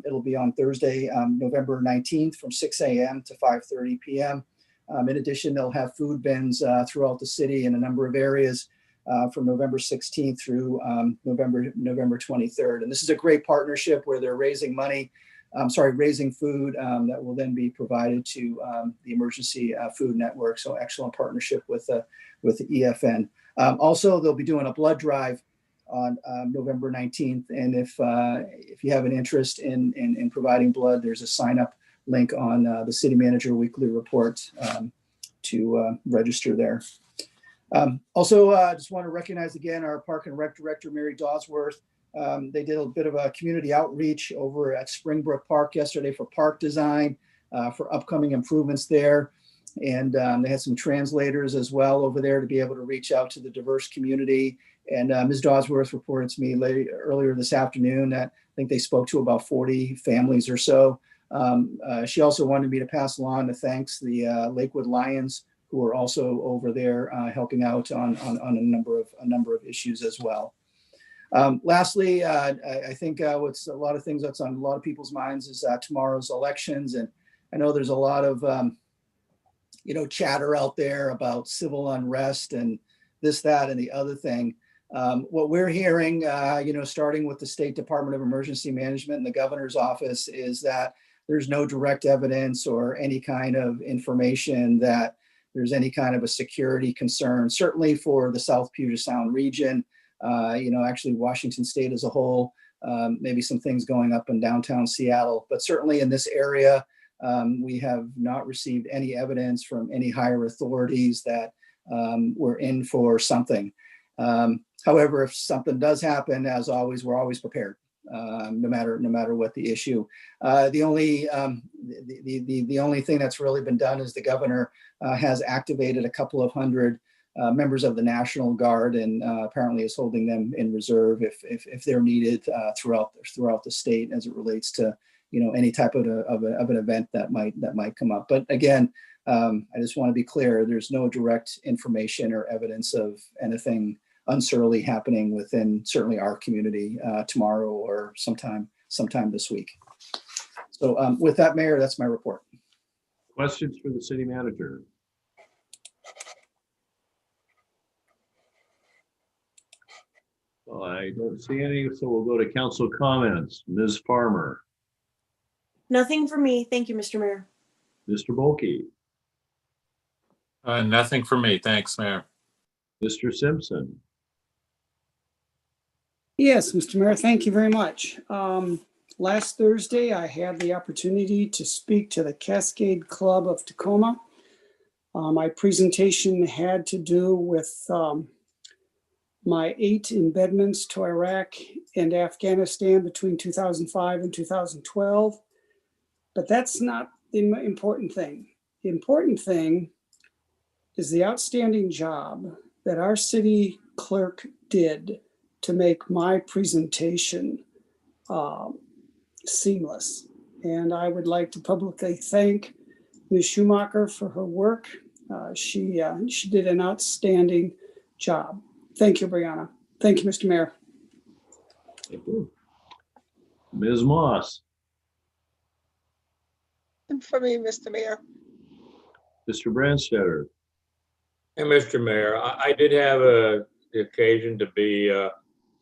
It'll be on Thursday, November 19th from 6 a.m. to 5:30 p.m. In addition, they'll have food bins throughout the city in a number of areas from November 16th through November 23rd. And this is a great partnership where they're raising food that will then be provided to the Emergency Food Network. So excellent partnership with the EFN. Also, they'll be doing a blood drive on November 19th. And if you have an interest in providing blood, there's a sign up link on the City Manager Weekly Report to register there. Also, I just want to recognize again our Park and Rec Director, Mary Dawsworth. They did a bit of a community outreach over at Springbrook Park yesterday for park design, for upcoming improvements there. And they had some translators as well over there to be able to reach out to the diverse community. And Ms. Dawsworth reported to me earlier this afternoon that I think they spoke to about 40 families or so. She also wanted me to pass along the thanks to the Lakewood Lions, who are also over there helping out on a number of issues as well. Lastly, I think what's a lot of things that's on a lot of people's minds is tomorrow's elections, and I know there's a lot of chatter out there about civil unrest and this, that, and the other thing. What we're hearing, starting with the State Department of Emergency Management and the governor's office, is that there's no direct evidence or any kind of information that there's any kind of a security concern, certainly for the South Puget Sound region, actually Washington State as a whole, maybe some things going up in downtown Seattle, but certainly in this area, we have not received any evidence from any higher authorities that we're in for something. However, if something does happen, as always, we're always prepared. No matter what the issue. The only thing that's really been done is the governor has activated a couple of hundred members of the National Guard, and apparently is holding them in reserve if they're needed throughout the state as it relates to any type of an event that might come up. But again, I just want to be clear: there's no direct information or evidence of anything unsurely happening within certainly our community tomorrow or sometime this week. So with that, Mayor, that's my report. Questions for the city manager? Well, I don't see any, so we'll go to council comments. Ms. Farmer. Nothing for me. Thank you, Mr. Mayor. Mr. Bulkey. Nothing for me. Thanks, Mayor. Mr. Simpson. Yes, Mr. Mayor, thank you very much. Last Thursday, I had the opportunity to speak to the Cascade Club of Tacoma. My presentation had to do with my 8 embedments to Iraq and Afghanistan between 2005 and 2012. But that's not the important thing. The important thing is the outstanding job that our city clerk did to make my presentation seamless. And I would like to publicly thank Ms. Schumacher for her work. She did an outstanding job. Thank you, Brianna. Thank you, Mr. Mayor. Thank you. Ms. Moss. And for me, Mr. Mayor. Mr. Brandstetter. Hey, Mr. Mayor, I did have the occasion to be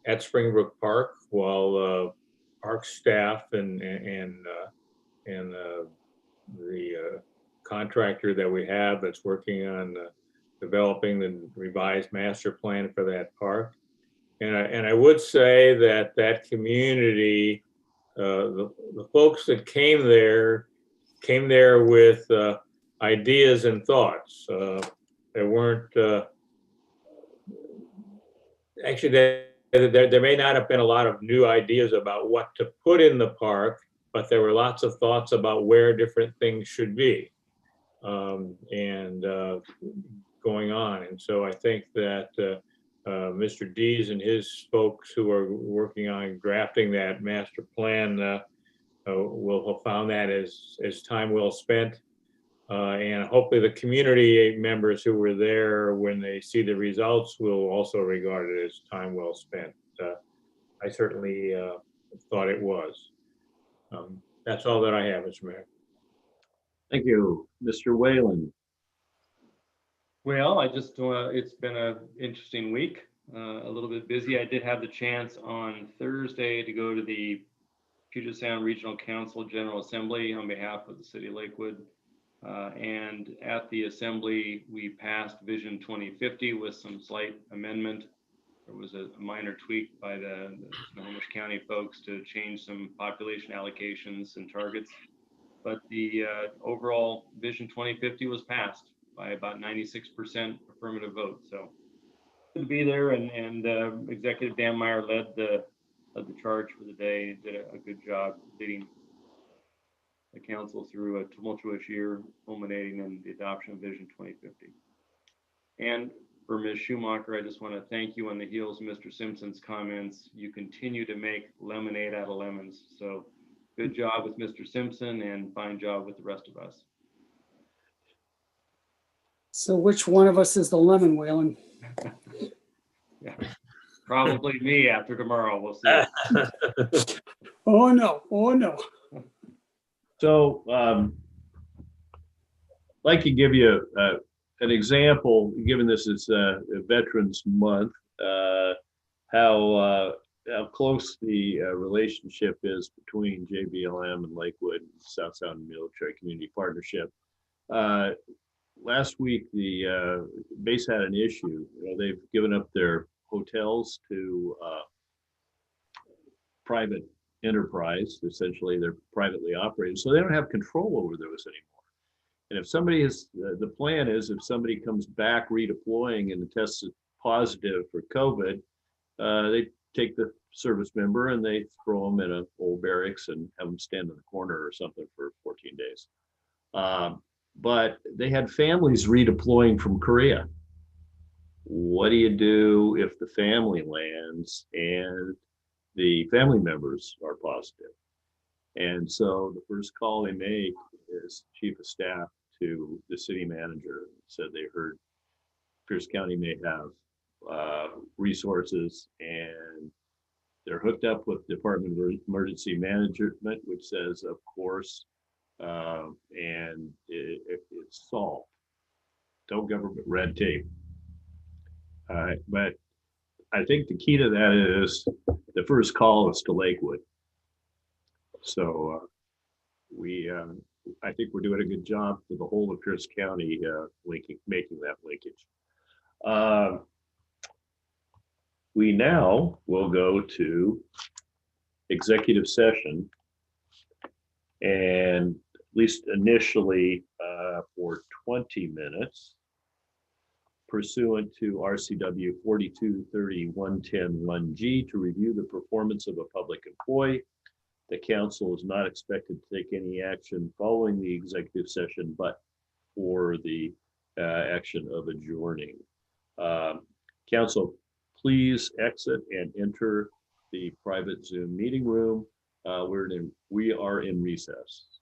at Springbrook Park while park staff and the contractor that we have that's working on developing the revised master plan for that park. And I would say that that community, the folks that came there with ideas and thoughts. There weren't actually there may not have been a lot of new ideas about what to put in the park, but there were lots of thoughts about where different things should be and going on. And so I think that Mr. Dees and his folks who are working on drafting that master plan will have found that as time well spent. And hopefully the community members who were there when they see the results will also regard it as time well spent. I certainly thought it was. That's all that I have, Mr. Mayor. Thank you. Mr. Whalen. Well, it's been an interesting week, a little bit busy. I did have the chance on Thursday to go to the Puget Sound Regional Council General Assembly on behalf of the City of Lakewood. And at the assembly, we passed Vision 2050 with some slight amendment. There was a minor tweak by the Snohomish County folks to change some population allocations and targets. But the overall Vision 2050 was passed by about 96% affirmative vote. So good to be there, and Executive Dan Meyer led the charge for the day, did a good job leading the council through a tumultuous year, culminating in the adoption of Vision 2050. And for Ms. Schumacher, I just want to thank you on the heels of Mr. Simpson's comments. You continue to make lemonade out of lemons. So good job with Mr. Simpson and fine job with the rest of us. So which one of us is the lemon, Whalen? Yeah, probably me after tomorrow. We'll see. Oh no, oh no. So I'd like to give you an example, given this is a Veterans Month, how close the relationship is between JBLM and Lakewood, South Sound Military Community Partnership. Last week, the base had an issue. They've given up their hotels to private enterprise. Essentially, they're privately operated, so they don't have control over those anymore. And if somebody is, the plan is if somebody comes back redeploying and tests positive for COVID, they take the service member and they throw them in an old barracks and have them stand in the corner or something for 14 days. But they had families redeploying from Korea. What do you do if the family lands and the family members are positive? And so the first call they make is chief of staff to the city manager. Said they heard Pierce County may have resources, and they're hooked up with Department of Emergency Management, which says, of course, and it's solved. No government red tape. But I think the key to that is the first call is to Lakewood. So I think we're doing a good job for the whole of Pierce County making that linkage. We now will go to executive session, and at least initially for 20 minutes pursuant to RCW 4230-110-1G to review the performance of a public employee. The council is not expected to take any action following the executive session, but for the action of adjourning. Council, please exit and enter the private Zoom meeting room. We are in recess.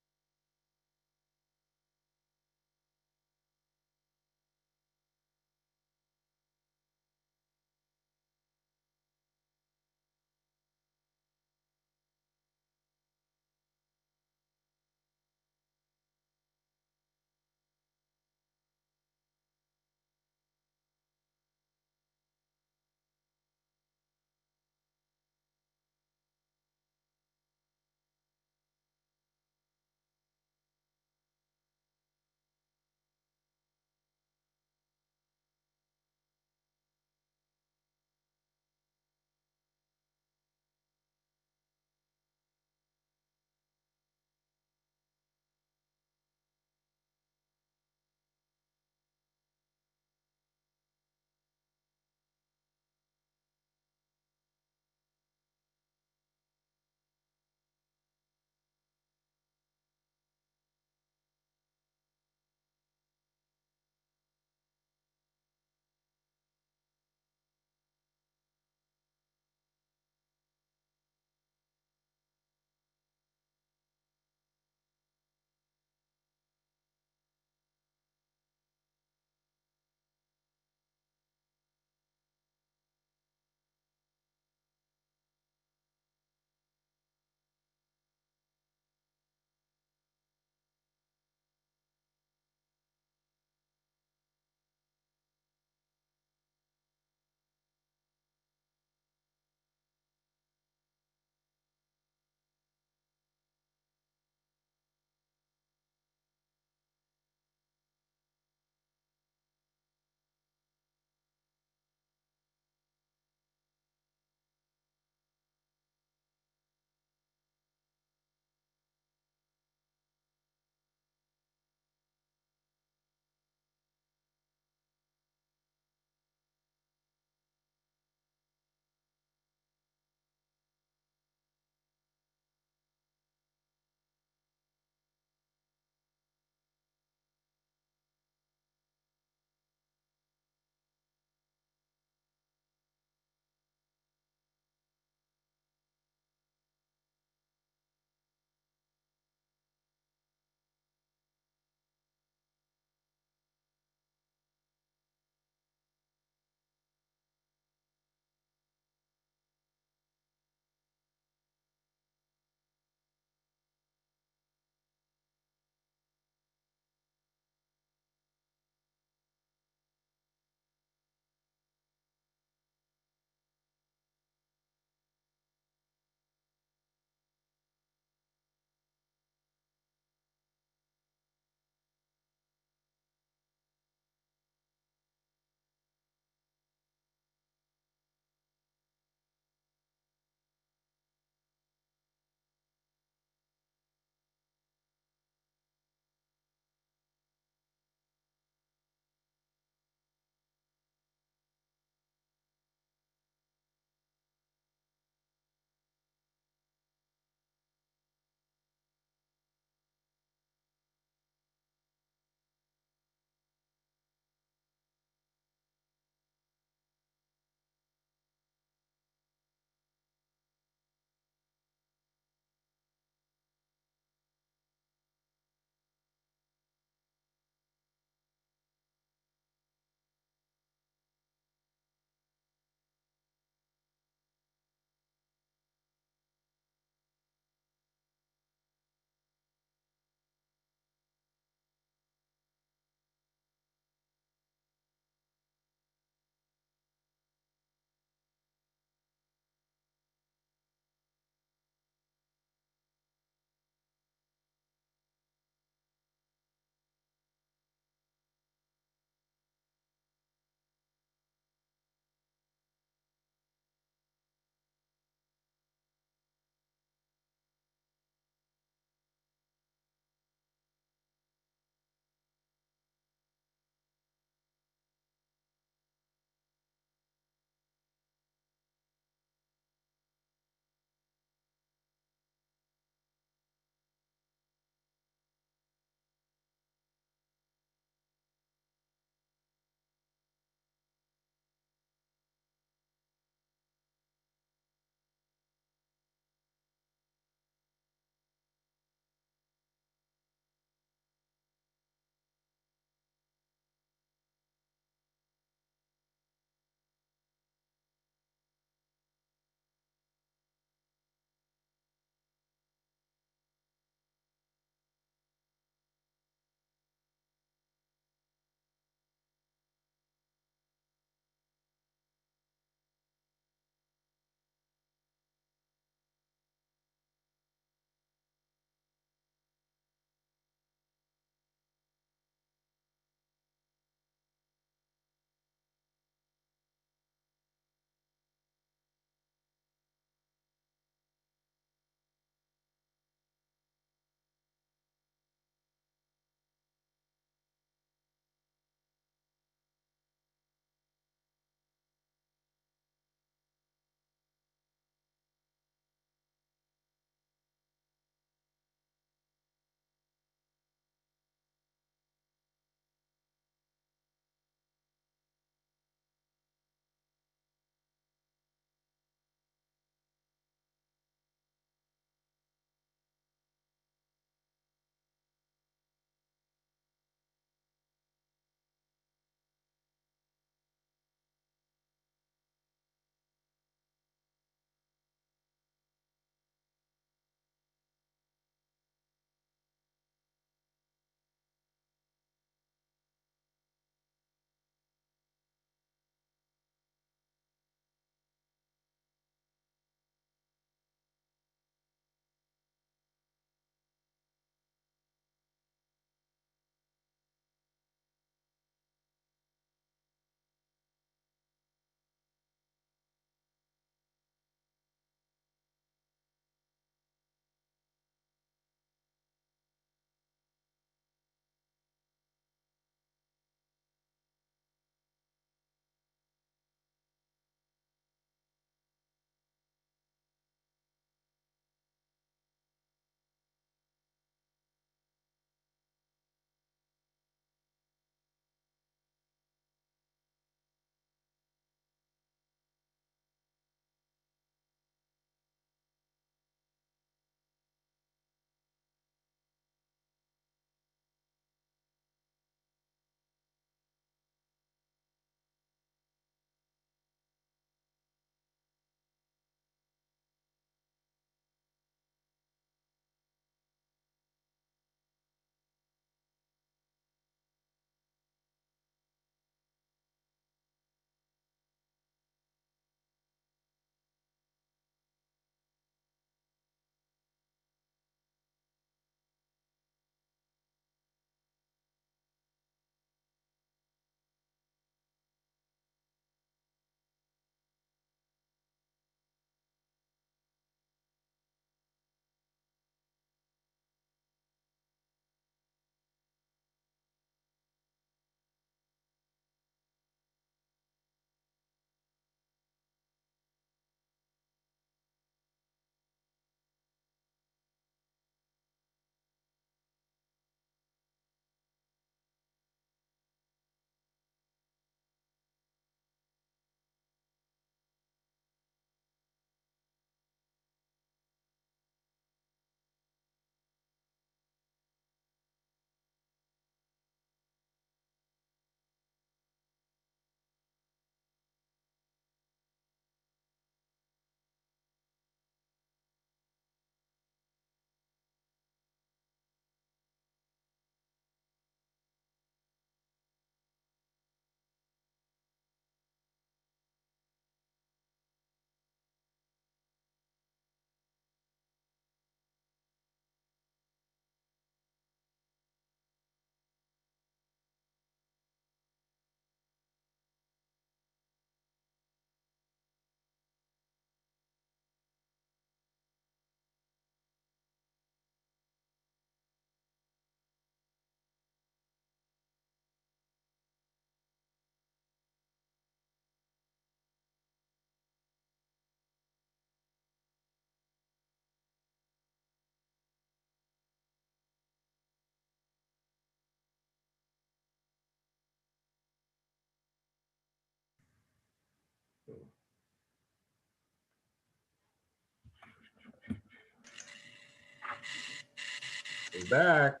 We're back.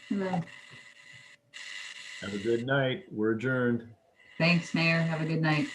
Hello. Have a good night. We're adjourned. Thanks, Mayor. Have a good night.